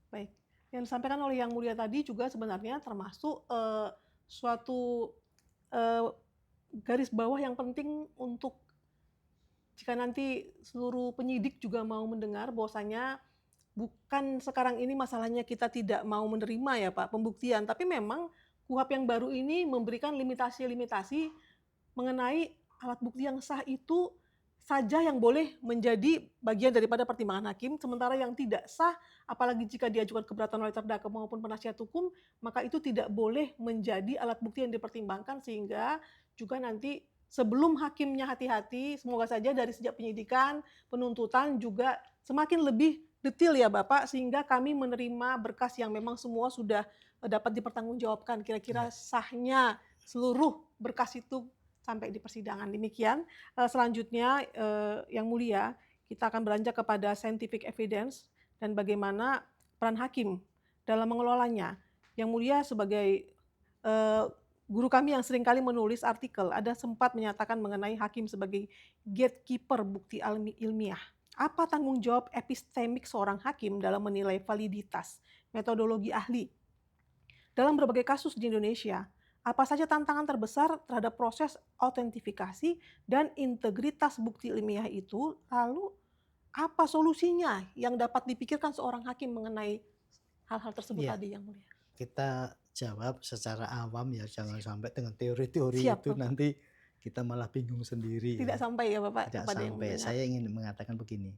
Baik, yang disampaikan oleh Yang Mulia tadi juga sebenarnya termasuk suatu garis bawah yang penting untuk jika nanti seluruh penyidik juga mau mendengar bahwasanya bukan sekarang ini masalahnya kita tidak mau menerima ya Pak pembuktian, tapi memang KUHP yang baru ini memberikan limitasi-limitasi mengenai alat bukti yang sah itu saja yang boleh menjadi bagian daripada pertimbangan hakim, sementara yang tidak sah, apalagi jika diajukan keberatan oleh terdakwa maupun penasihat hukum, maka itu tidak boleh menjadi alat bukti yang dipertimbangkan sehingga juga nanti sebelum hakimnya hati-hati, semoga saja dari sejak penyidikan, penuntutan juga semakin lebih detail ya Bapak, sehingga kami menerima berkas yang memang semua sudah dapat dipertanggungjawabkan. Kira-kira sahnya seluruh berkas itu sampai di persidangan. Demikian. Selanjutnya, Yang Mulia, kita akan beranjak kepada scientific evidence dan bagaimana peran hakim dalam mengelolanya. Yang Mulia sebagai guru kami yang seringkali menulis artikel, ada sempat menyatakan mengenai hakim sebagai gatekeeper bukti ilmiah. Apa tanggung jawab epistemik seorang hakim dalam menilai validitas metodologi ahli? Dalam berbagai kasus di Indonesia, apa saja tantangan terbesar terhadap proses autentifikasi dan integritas bukti ilmiah itu? Lalu apa solusinya yang dapat dipikirkan seorang hakim mengenai hal-hal tersebut Iya, tadi Yang Mulia? kita jawab secara awam ya, jangan sampai dengan teori-teori Siap itu Bapak. nanti kita malah bingung sendiri Tidak ya. sampai ya Bapak Tidak kepada yang sampai. mendengar. Saya ingin mengatakan begini,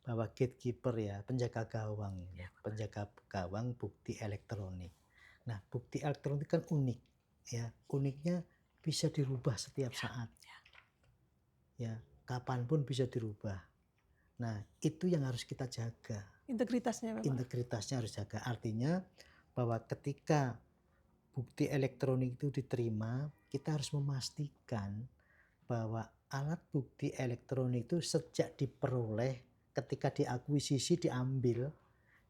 bahwa gatekeeper ya, penjaga gawang ya, penjaga gawang bukti elektronik. Nah, bukti elektronik kan unik ya, uniknya bisa dirubah setiap saat. Ya, kapanpun bisa dirubah. Nah, itu yang harus kita jaga. Integritasnya Bapak. Integritasnya harus jaga. Artinya bahwa ketika bukti elektronik itu diterima, kita harus memastikan bahwa alat bukti elektronik itu sejak diperoleh, ketika diakuisisi, diambil,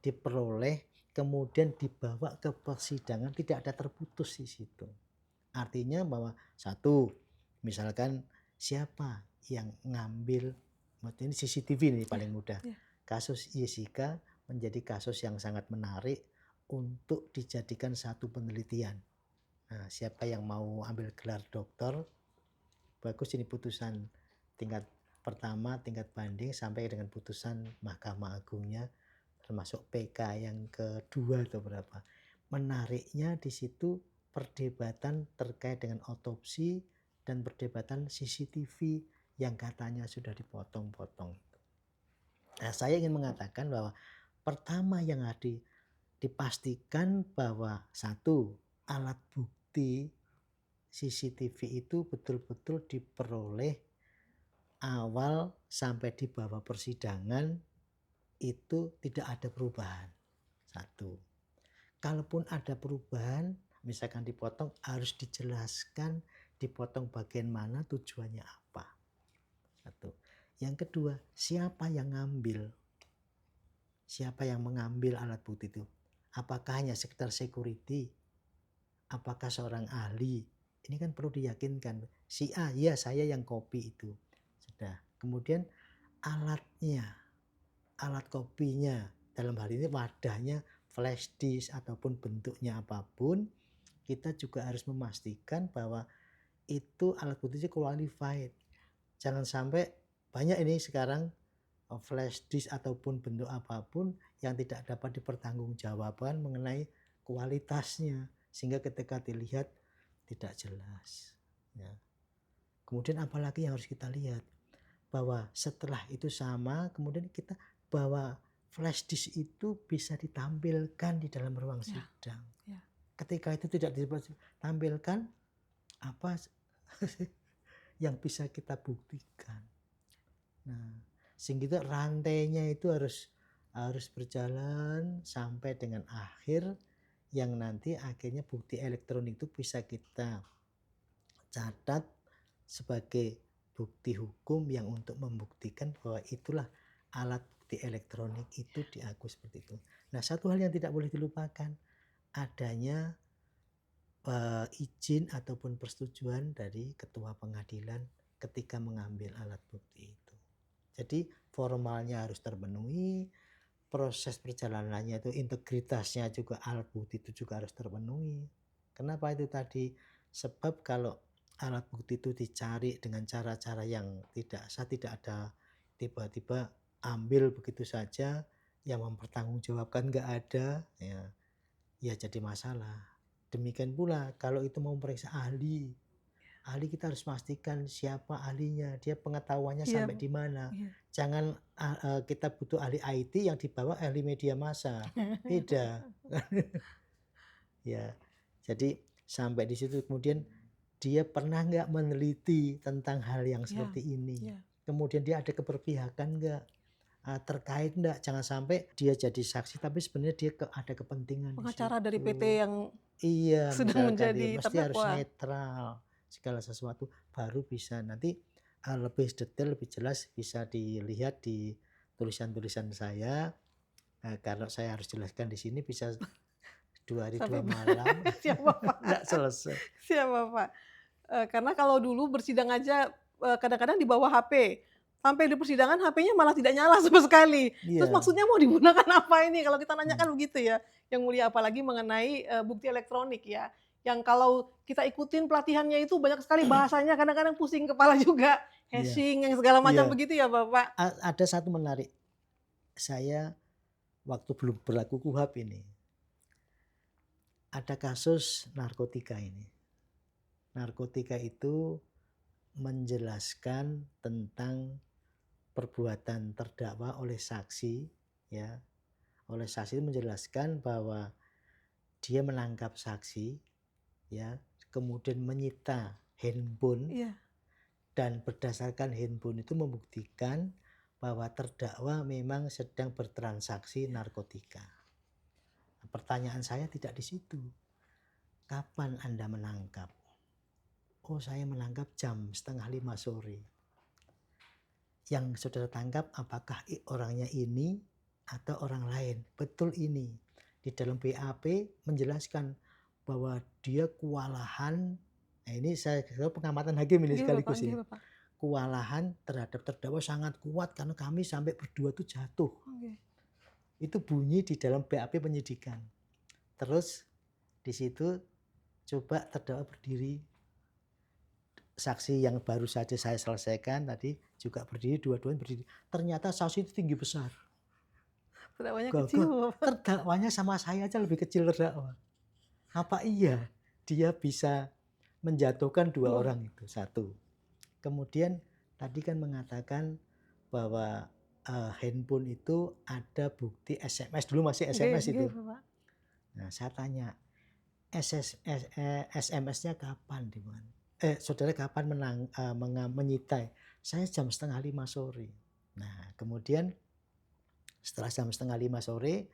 diperoleh, kemudian dibawa ke persidangan tidak ada terputus di situ. Artinya bahwa satu, misalkan siapa yang ngambil, ini CCTV ini paling mudah. Kasus Jessica menjadi kasus yang sangat menarik untuk dijadikan satu penelitian. Nah, siapa yang mau ambil gelar doktor, bagus ini putusan tingkat pertama, tingkat banding sampai dengan putusan Mahkamah Agungnya, termasuk PK yang kedua atau berapa. Menariknya di situ perdebatan terkait dengan otopsi dan perdebatan CCTV yang katanya sudah dipotong-potong. Nah, saya ingin mengatakan bahwa pertama yang harus dipastikan bahwa satu, alat bukti CCTV itu betul-betul diperoleh awal sampai di bawah persidangan itu tidak ada perubahan. Satu. Kalaupun ada perubahan, Misalkan dipotong harus dijelaskan dipotong bagian mana, tujuannya apa. Satu. Yang kedua, siapa yang ngambil? Siapa yang mengambil alat bukti itu? Apakah hanya sekedar security? Apakah seorang ahli? Ini kan perlu diyakinkan. Si A, ya saya yang copy itu. Sudah. Kemudian alatnya, alat kopinya, dalam hal ini wadahnya, flash disk ataupun bentuknya apapun, kita juga harus memastikan bahwa itu alat buktinya qualified. Jangan sampai banyak ini sekarang flash disk ataupun bentuk apapun yang tidak dapat dipertanggungjawabkan mengenai kualitasnya, sehingga ketika dilihat tidak jelas. Ya. Kemudian apalagi yang harus kita lihat, bahwa setelah itu sama, kemudian kita bahwa flash disk itu bisa ditampilkan di dalam ruang Ya, sidang. ya. Ketika itu tidak ditampilkan, apa yang bisa kita buktikan? Nah, sehingga rantainya itu harus berjalan sampai dengan akhir, yang nanti akhirnya bukti elektronik itu bisa kita catat sebagai bukti hukum yang untuk membuktikan bahwa itulah alat bukti elektronik itu diakui seperti itu. Nah, satu hal yang tidak boleh dilupakan, adanya izin ataupun persetujuan dari ketua pengadilan ketika mengambil alat bukti itu. Jadi formalnya harus terpenuhi, proses perjalanannya itu integritasnya juga alat bukti itu juga harus terpenuhi. Kenapa itu tadi? Sebab kalau alat bukti itu dicari dengan cara-cara yang tidak sah, tidak ada tiba-tiba ambil begitu saja, yang mempertanggungjawabkan nggak ada, ya jadi masalah. Demikian pula kalau itu mau periksa ahli kita harus pastikan siapa ahlinya, dia pengetahuannya Iya, sampai di mana. iya. Jangan kita butuh ahli IT yang dibawa ahli media massa, beda. Ya, jadi sampai di situ kemudian dia pernah nggak meneliti tentang hal yang Iya, seperti ini. iya. Kemudian dia ada keberpihakan nggak, terkait nggak. Jangan sampai dia jadi saksi tapi sebenarnya dia ada kepentingan di Pengacara dari PT situ. yang Iya, sedang misalkan dia menjadi mesti harus terdakwa. netral, segala sesuatu baru bisa nanti lebih detail, lebih jelas bisa dilihat di tulisan-tulisan saya. Kalau saya harus jelaskan di sini bisa 2 hari 2 Sampai malam siap Bapak, nggak selesai. siap Bapak. Karena kalau dulu bersidang aja, kadang-kadang di bawah HP. Sampai di persidangan HP-nya malah tidak nyala sama sekali. Terus Iya, maksudnya mau digunakan apa ini? Kalau kita nanya mmm, kan begitu ya, Yang Mulia, apalagi mengenai, bukti elektronik ya, yang kalau kita ikutin pelatihannya itu banyak sekali bahasanya, kadang-kadang pusing kepala juga, iya, hashing yang segala macam iya. begitu ya Bapak? Ada satu menarik, saya waktu belum berlaku KUHP ini, ada kasus narkotika ini. Narkotika itu menjelaskan tentang perbuatan terdakwa oleh saksi, ya. Oleh saksi itu menjelaskan bahwa dia menangkap saksi, ya, kemudian menyita handphone Iya, dan berdasarkan handphone itu membuktikan bahwa terdakwa memang sedang bertransaksi narkotika. Nah, pertanyaan saya tidak di situ. Kapan Anda menangkap? Oh, saya menangkap jam 4:30 sore. Yang saudara tangkap apakah orangnya ini atau orang lain? Betul ini. Di dalam BAP menjelaskan bahwa dia kewalahan. Nah, ini saya pengamatan hakim ini nggih Bapak, sekaligus nggih ini. Bapak. Kewalahan terhadap terdakwa sangat kuat karena kami sampai berdua tuh jatuh. Oh nggih. Itu bunyi di dalam BAP penyidikan. Terus di situ coba terdakwa berdiri. Saksi yang baru saja saya selesaikan tadi juga berdiri, dua-duanya berdiri. Ternyata saksi itu tinggi besar, Terdakwanya kecil gagah. Bapak. Terdakwanya sama saya aja lebih kecil terdakwa. Apa iya dia bisa menjatuhkan dua Dua. orang itu? Satu. Kemudian tadi kan mengatakan bahwa handphone itu ada bukti SMS, dulu masih Nggih, SMS nggih itu. Bapak. Nah, saya tanya, SMS-nya kapan, Diman? Saudara kapan menyita? Saya jam 4:30 sore. Nah, kemudian setelah jam 4:30 sore,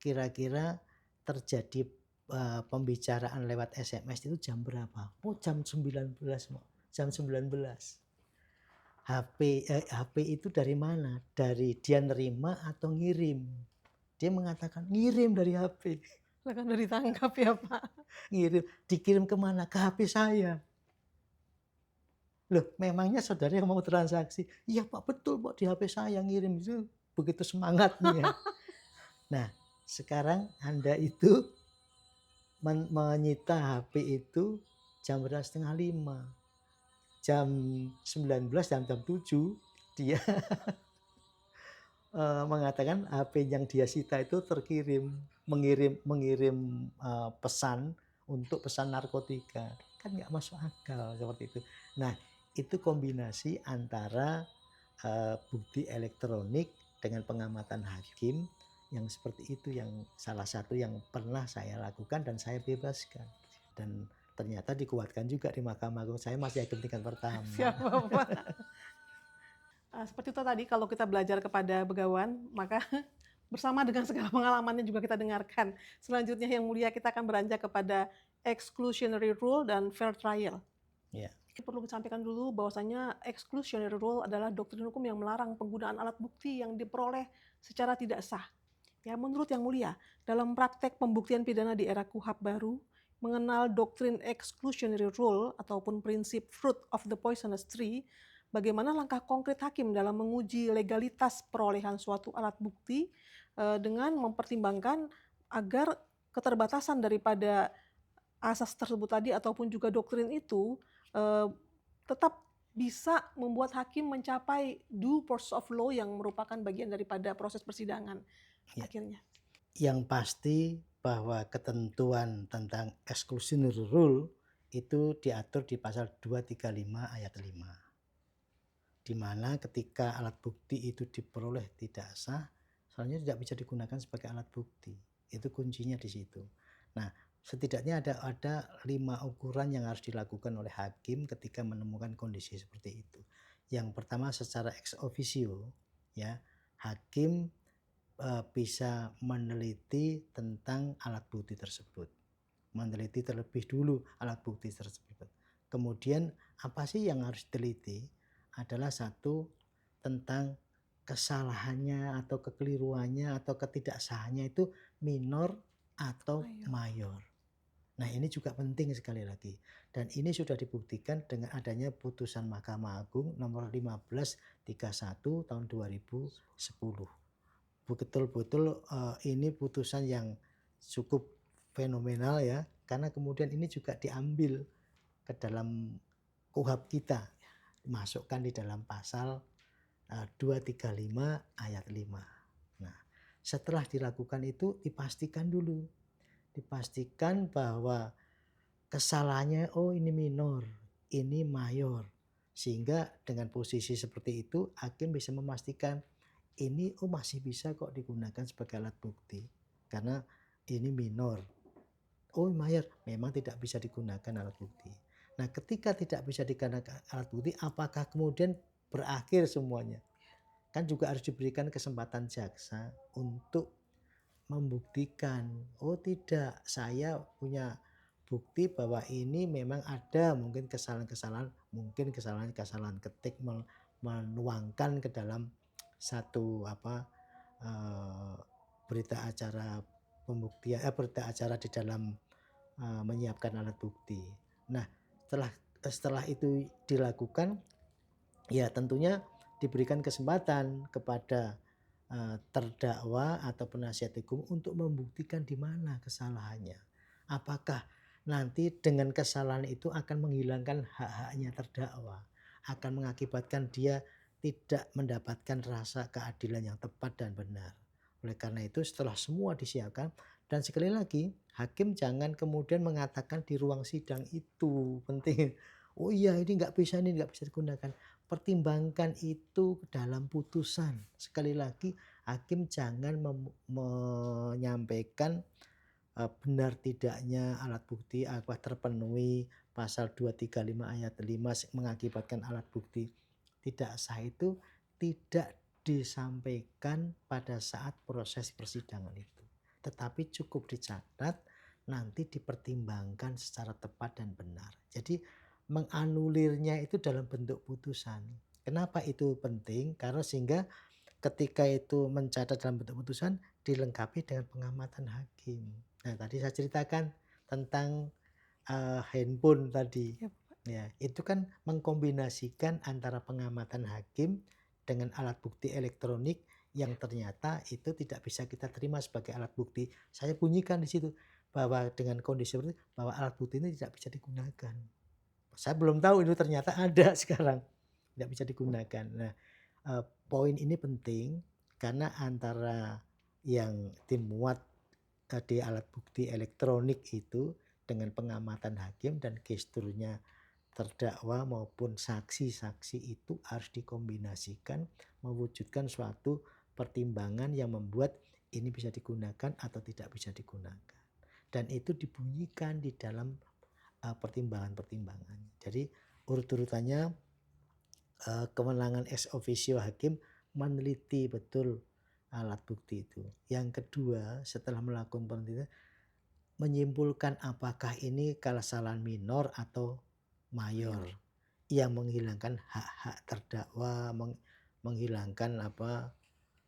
kira-kira terjadi pembicaraan lewat SMS itu jam berapa? Oh jam 19, jam 19. HP itu dari mana? Dari dia nerima atau ngirim? Dia mengatakan ngirim dari HP. Lah kan udah ditangkap ya Pak. Ngirim, dikirim kemana? Ke HP saya. Loh, memangnya saudara yang mau transaksi? Iya Pak, betul Pak, di HP saya ngirim. Itu begitu semangatnya. Nah, sekarang Anda itu menyita HP itu jam berapa? Setengah 5. Jam 19, jam 7 dia mengatakan HP yang dia sita itu mengirim pesan untuk pesan narkotika. Kan nggak masuk akal seperti itu. Nah, itu kombinasi antara bukti elektronik dengan pengamatan hakim yang seperti itu, yang salah satu yang pernah saya lakukan dan saya bebaskan. Dan ternyata dikuatkan juga di Mahkamah Agung. Saya masih hakim tingkat pertama. Siap Bapak. Seperti itu tadi, kalau kita belajar kepada Begawan, maka bersama dengan segala pengalamannya juga kita dengarkan. Selanjutnya yang mulia kita akan beranjak kepada exclusionary rule dan fair trial. Ya. Perlu disampaikan dulu bahwasanya exclusionary rule adalah doktrin hukum yang melarang penggunaan alat bukti yang diperoleh secara tidak sah. Ya, menurut yang mulia, dalam praktek pembuktian pidana di era KUHP baru, mengenal doktrin exclusionary rule ataupun prinsip fruit of the poisonous tree, bagaimana langkah konkret hakim dalam menguji legalitas perolehan suatu alat bukti dengan mempertimbangkan agar keterbatasan daripada asas tersebut tadi ataupun juga doktrin itu tetap bisa membuat hakim mencapai due process of law yang merupakan bagian daripada proses persidangan akhirnya. Yang pasti bahwa ketentuan tentang exclusionary rule itu diatur di pasal 235 ayat 5. Di mana ketika alat bukti itu diperoleh tidak sah, selanjutnya tidak bisa digunakan sebagai alat bukti. Itu kuncinya di situ. Nah, setidaknya ada 5 ukuran yang harus dilakukan oleh hakim ketika menemukan kondisi seperti itu. Yang pertama secara ex officio, ya, hakim bisa meneliti tentang alat bukti tersebut. Meneliti terlebih dulu alat bukti tersebut. Kemudian apa sih yang harus diteliti? Adalah satu, tentang kesalahannya atau kekeliruannya atau ketidaksahannya itu minor atau mayor. Nah, ini juga penting sekali lagi. Dan ini sudah dibuktikan dengan adanya putusan Mahkamah Agung nomor 1531 tahun 2010. Betul-betul ini putusan yang cukup fenomenal ya, karena kemudian ini juga diambil ke dalam KUHP kita, masukkan di dalam pasal 235 ayat 5. Nah, setelah dilakukan itu dipastikan dulu, dipastikan bahwa kesalahannya ini minor, ini mayor, sehingga dengan posisi seperti itu hakim bisa memastikan ini masih bisa kok digunakan sebagai alat bukti karena ini minor. Mayor, memang tidak bisa digunakan alat bukti. Nah, ketika tidak bisa digunakan alat bukti, apakah kemudian berakhir semuanya? Kan juga harus diberikan kesempatan jaksa untuk membuktikan, tidak, saya punya bukti bahwa ini memang ada mungkin kesalahan-kesalahan, mungkin kesalahan ketik menuangkan ke dalam satu berita acara pembuktian, berita acara di dalam menyiapkan alat bukti. Nah, setelah itu dilakukan, ya tentunya diberikan kesempatan kepada terdakwa atau penasihat hukum untuk membuktikan di mana kesalahannya. Apakah nanti dengan kesalahan itu akan menghilangkan hak-haknya terdakwa, akan mengakibatkan dia tidak mendapatkan rasa keadilan yang tepat dan benar. Oleh karena itu setelah semua disiapkan, dan sekali lagi hakim jangan kemudian mengatakan di ruang sidang itu penting, iya ini nggak bisa digunakan. Pertimbangkan itu dalam putusan. Sekali lagi hakim jangan menyampaikan benar tidaknya alat bukti apa terpenuhi pasal 235 ayat 5 mengakibatkan alat bukti tidak sah itu tidak disampaikan pada saat proses persidangan itu. Tetapi cukup dicatat nanti dipertimbangkan secara tepat dan benar. Jadi menganulirnya itu dalam bentuk putusan. Kenapa itu penting? Karena sehingga ketika itu mencatat dalam bentuk putusan dilengkapi dengan pengamatan hakim. Nah, tadi saya ceritakan tentang handphone tadi. Ya, Ya, itu kan mengkombinasikan antara pengamatan hakim dengan alat bukti elektronik yang ternyata itu tidak bisa kita terima sebagai alat bukti. Saya bunyikan di situ bahwa dengan kondisi seperti itu, bahwa alat bukti ini tidak bisa digunakan. Saya belum tahu itu ternyata ada sekarang, tidak bisa digunakan. Nah, poin ini penting karena antara yang dimuat di alat bukti elektronik itu dengan pengamatan hakim dan gesturnya terdakwa maupun saksi-saksi itu harus dikombinasikan mewujudkan suatu pertimbangan yang membuat ini bisa digunakan atau tidak bisa digunakan. Dan itu dibunyikan di dalam pertimbangan-pertimbangan. Jadi urut-urutannya kewenangan ex officio hakim meneliti betul alat bukti itu. Yang kedua, setelah melakukan penelitian, menyimpulkan apakah ini kesalahan minor atau mayor yang menghilangkan hak-hak terdakwa, menghilangkan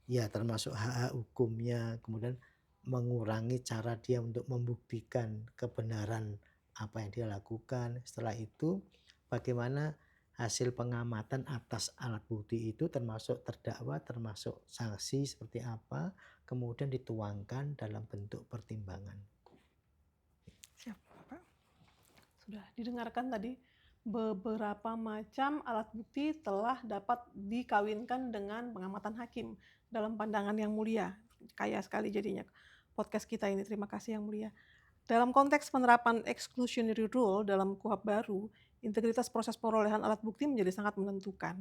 ya termasuk hak-hak hukumnya, kemudian mengurangi cara dia untuk membuktikan kebenaran apa yang dia lakukan. Setelah itu bagaimana hasil pengamatan atas alat bukti itu termasuk terdakwa, termasuk saksi seperti apa, kemudian dituangkan dalam bentuk pertimbangan. siap Bapak. Sudah didengarkan tadi beberapa macam alat bukti telah dapat dikawinkan dengan pengamatan hakim dalam pandangan Yang Mulia. Kaya sekali jadinya podcast kita ini, terima kasih Yang Mulia. Dalam konteks penerapan exclusionary rule dalam KUHP baru, integritas proses perolehan alat bukti menjadi sangat menentukan.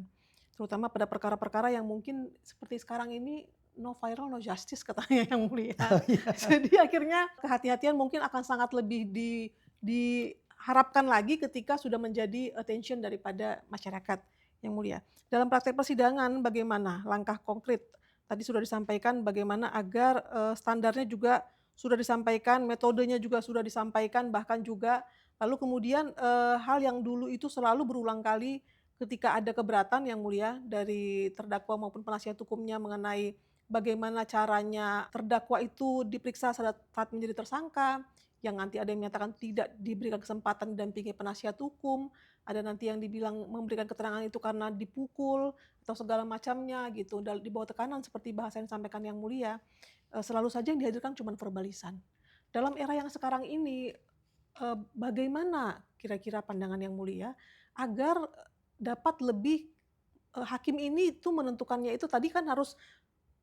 Terutama pada perkara-perkara yang mungkin seperti sekarang ini no viral no justice katanya Yang Mulia. Oh iya. Jadi akhirnya kehati-hatian mungkin akan sangat lebih diharapkan lagi ketika sudah menjadi attention daripada masyarakat Yang Mulia. Dalam praktek persidangan bagaimana langkah konkret? Tadi sudah disampaikan bagaimana agar standarnya juga sudah disampaikan, metodenya juga sudah disampaikan, bahkan juga lalu kemudian hal yang dulu itu selalu berulang kali ketika ada keberatan Yang Mulia dari terdakwa maupun penasihat hukumnya mengenai bagaimana caranya terdakwa itu diperiksa saat menjadi tersangka, yang nanti ada yang menyatakan tidak diberikan kesempatan didampingi penasihat hukum, ada nanti yang dibilang memberikan keterangan itu karena dipukul atau segala macamnya gitu, di bawah tekanan seperti bahasa yang disampaikan Yang Mulia. Selalu saja yang dihadirkan cuma verbalisan. Dalam era yang sekarang ini, bagaimana kira-kira pandangan Yang Mulia agar dapat lebih hakim ini itu menentukannya itu tadi kan harus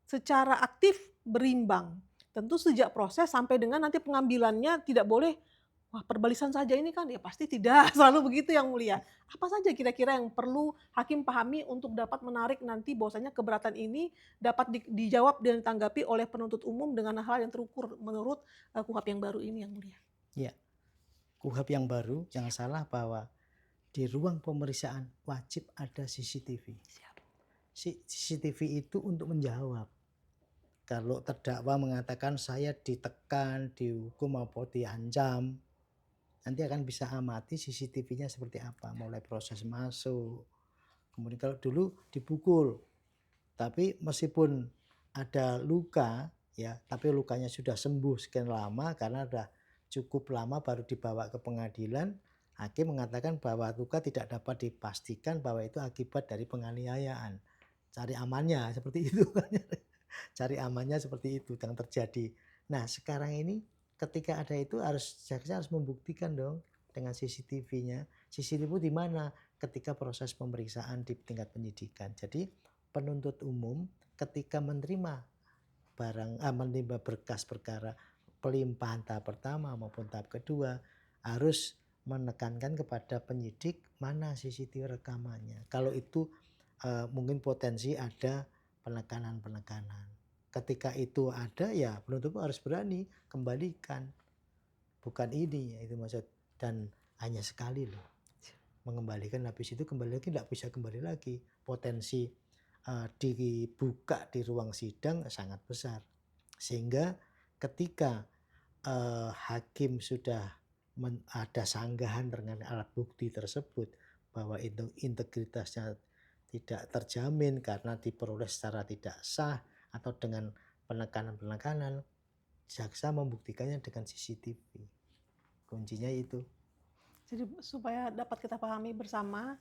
secara aktif berimbang. Tentu sejak proses sampai dengan nanti pengambilannya tidak boleh, wah perbalisan saja ini kan ya pasti tidak selalu begitu Yang Mulia. Apa saja kira-kira yang perlu hakim pahami untuk dapat menarik nanti bahwasanya keberatan ini dapat dijawab dan ditanggapi oleh penuntut umum dengan hal yang terukur menurut KUHP yang baru ini Yang Mulia? Ya, KUHP yang baru jangan salah bahwa di ruang pemeriksaan wajib ada CCTV. Siap. CCTV itu untuk menjawab. Kalau terdakwa mengatakan saya ditekan, dihukum maupun diancam, nanti akan bisa amati CCTV-nya seperti apa, mulai proses masuk. Kemudian kalau dulu dipukul, tapi meskipun ada luka, ya, tapi lukanya sudah sembuh sekian lama karena sudah cukup lama baru dibawa ke pengadilan, hakim mengatakan bahwa luka tidak dapat dipastikan bahwa itu akibat dari penganiayaan. Cari amannya seperti itu. Cari amannya seperti itu yang terjadi. Nah, sekarang ini ketika ada itu jaksa harus membuktikan dong dengan CCTV-nya. CCTV di mana? Ketika proses pemeriksaan di tingkat penyidikan. Jadi penuntut umum ketika menerima menerima berkas perkara pelimpahan tahap pertama maupun tahap kedua harus menekankan kepada penyidik mana CCTV rekamannya. Kalau itu mungkin potensi ada penekanan. Ketika itu ada ya penuntut harus berani kembalikan. Bukan ini ya itu maksud, dan hanya sekali loh. Mengembalikan habis itu kembali lagi tidak bisa kembali lagi. Potensi dibuka di ruang sidang sangat besar. Sehingga ketika hakim sudah ada sanggahan dengan alat bukti tersebut bahwa itu integritasnya tidak terjamin karena diperoleh secara tidak sah atau dengan penekanan-penekanan, jaksa membuktikannya dengan CCTV. Kuncinya itu. Jadi supaya dapat kita pahami bersama,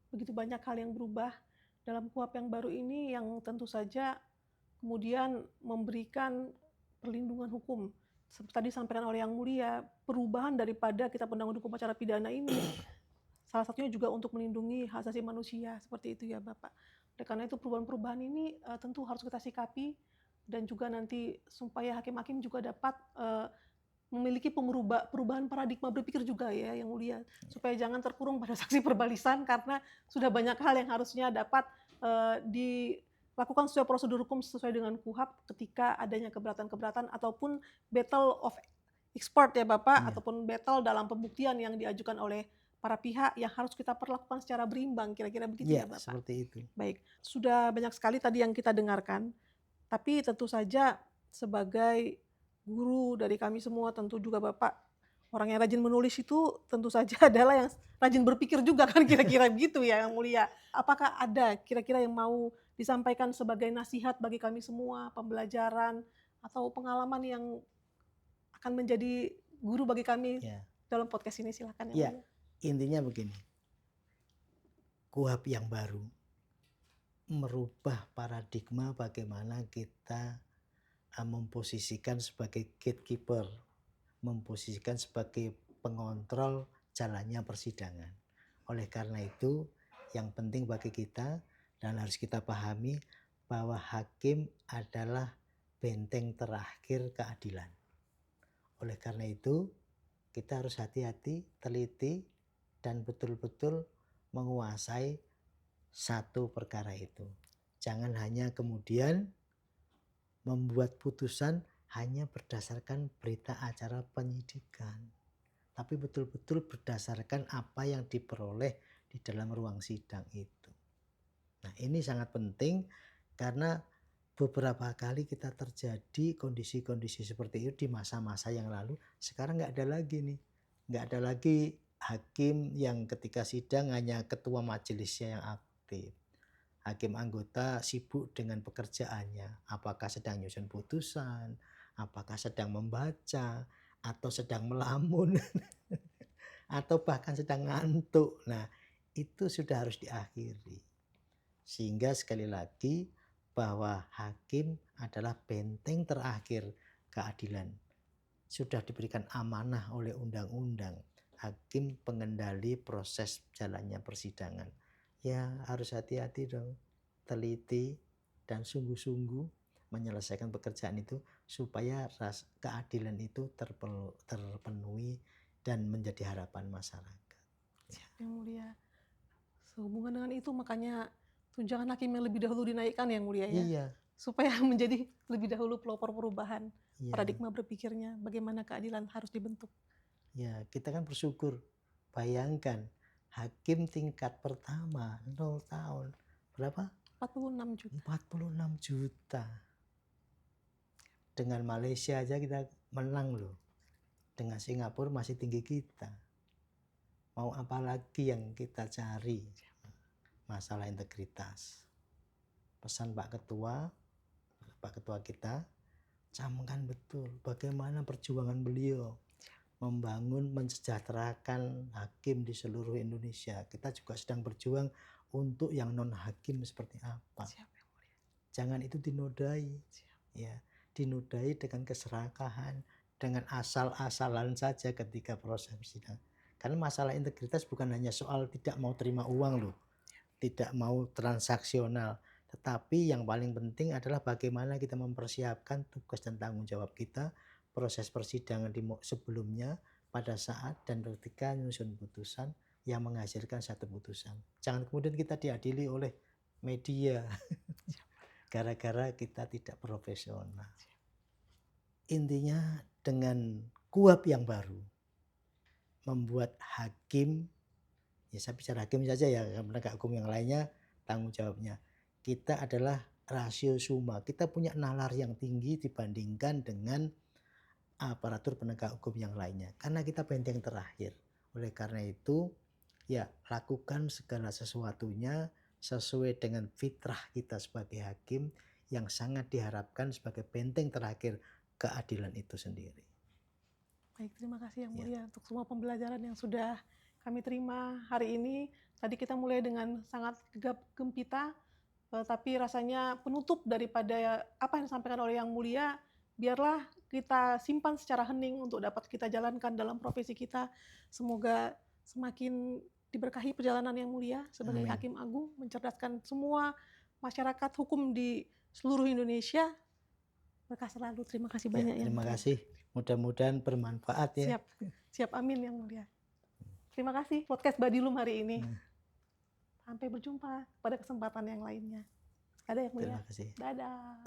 begitu banyak hal yang berubah dalam KUHP yang baru ini yang tentu saja kemudian memberikan perlindungan hukum. Seperti tadi disampaikan oleh Yang Mulia, perubahan daripada Kitab Undang-Undang Hukum Acara Pidana ini salah satunya juga untuk melindungi hak asasi manusia, seperti itu ya Bapak. Oleh karena itu perubahan-perubahan ini tentu harus kita sikapi dan juga nanti supaya hakim-hakim juga dapat memiliki perubahan paradigma berpikir juga ya Yang Mulia, supaya jangan terkurung pada saksi perbalisan karena sudah banyak hal yang harusnya dapat dilakukan sesuai prosedur hukum sesuai dengan KUHP ketika adanya keberatan-keberatan ataupun battle of expert ya Bapak, Iya. ataupun battle dalam pembuktian yang diajukan oleh para pihak yang harus kita perlakukan secara berimbang, kira-kira begitu Iya, ya Bapak? seperti itu. Baik, sudah banyak sekali tadi yang kita dengarkan, tapi tentu saja sebagai guru dari kami semua, tentu juga Bapak orang yang rajin menulis itu tentu saja adalah yang rajin berpikir juga kan kira-kira begitu ya Yang Mulia. Apakah ada kira-kira yang mau disampaikan sebagai nasihat bagi kami semua, pembelajaran atau pengalaman yang akan menjadi guru bagi kami Ya. dalam podcast ini? Silakan Yang Ya, Mulia. intinya begini. KUHP yang baru merubah paradigma bagaimana kita memposisikan sebagai gatekeeper, memposisikan sebagai pengontrol jalannya persidangan. Oleh karena itu, yang penting bagi kita dan harus kita pahami bahwa hakim adalah benteng terakhir keadilan. Oleh karena itu, kita harus hati-hati, teliti, dan betul-betul menguasai satu perkara itu. Jangan hanya kemudian membuat putusan hanya berdasarkan berita acara penyidikan, tapi betul-betul berdasarkan apa yang diperoleh di dalam ruang sidang itu. Nah, ini sangat penting karena beberapa kali kita terjadi kondisi-kondisi seperti itu di masa-masa yang lalu. Sekarang nggak ada lagi nih, nggak ada lagi hakim yang ketika sidang hanya ketua majelisnya yang aktif. Hakim anggota sibuk dengan pekerjaannya, apakah sedang nyusun putusan, apakah sedang membaca, atau sedang melamun, atau bahkan sedang ngantuk. Nah, itu sudah harus diakhiri. Sehingga sekali lagi bahwa hakim adalah benteng terakhir keadilan. Sudah diberikan amanah oleh undang-undang, hakim pengendali proses jalannya persidangan. Ya harus hati-hati dong, teliti dan sungguh-sungguh menyelesaikan pekerjaan itu supaya keadilan itu terpenuhi dan menjadi harapan masyarakat. Yang Mulia, sehubungan dengan itu makanya tunjangan hakim yang lebih dahulu dinaikkan Yang Mulia ya, Iya, supaya menjadi lebih dahulu pelopor perubahan iya, paradigma berpikirnya, bagaimana keadilan harus dibentuk. ya kita kan bersyukur. Bayangkan hakim tingkat pertama 0 tahun berapa? 46 juta. 46 juta. Dengan Malaysia aja kita menang loh. Dengan Singapura masih tinggi kita. Mau apa lagi yang kita cari? Masalah integritas. Pesan Pak Ketua kita, camkan betul bagaimana perjuangan beliau membangun, mensejahterakan hakim di seluruh Indonesia. Kita juga sedang berjuang untuk yang non hakim seperti apa. Siap Yang Mulia. Jangan itu dinodai, ya, dinodai dengan keserakahan, dengan asal-asalan saja ketika proses persidangan. Karena masalah integritas bukan hanya soal tidak mau terima uang loh, tidak mau transaksional, tetapi yang paling penting adalah bagaimana kita mempersiapkan tugas dan tanggung jawab kita proses persidangan sebelumnya, pada saat dan ketika menyusun putusan yang menghasilkan satu putusan. Jangan kemudian kita diadili oleh media gara-gara kita tidak profesional. Intinya dengan KUHP yang baru membuat hakim, ya saya bicara hakim saja ya, penegak hukum yang lainnya tanggung jawabnya. Kita adalah rasio summa, kita punya nalar yang tinggi dibandingkan dengan aparatur penegak hukum yang lainnya. Karena kita benteng terakhir. Oleh karena itu, ya lakukan segala sesuatunya sesuai dengan fitrah kita sebagai hakim yang sangat diharapkan sebagai benteng terakhir keadilan itu sendiri. Baik, terima kasih Yang Ya. Mulia untuk semua pembelajaran yang sudah kami terima hari ini. Tadi kita mulai dengan sangat gegap gempita, tapi rasanya penutup daripada apa yang disampaikan oleh Yang Mulia, biarlah kita simpan secara hening untuk dapat kita jalankan dalam profesi kita. Semoga semakin diberkahi perjalanan Yang Mulia sebagai Amin. Hakim Agung, mencerdaskan semua masyarakat hukum di seluruh Indonesia. Berkah selalu. Terima kasih Ya, banyak Yang terima Mulia. kasih. Mudah-mudahan bermanfaat ya. Siap, siap, amin Yang Mulia. Terima kasih podcast Badilum hari ini. Sampai berjumpa pada kesempatan yang lainnya. Ada Yang Mulia. Terima kasih. Dadah.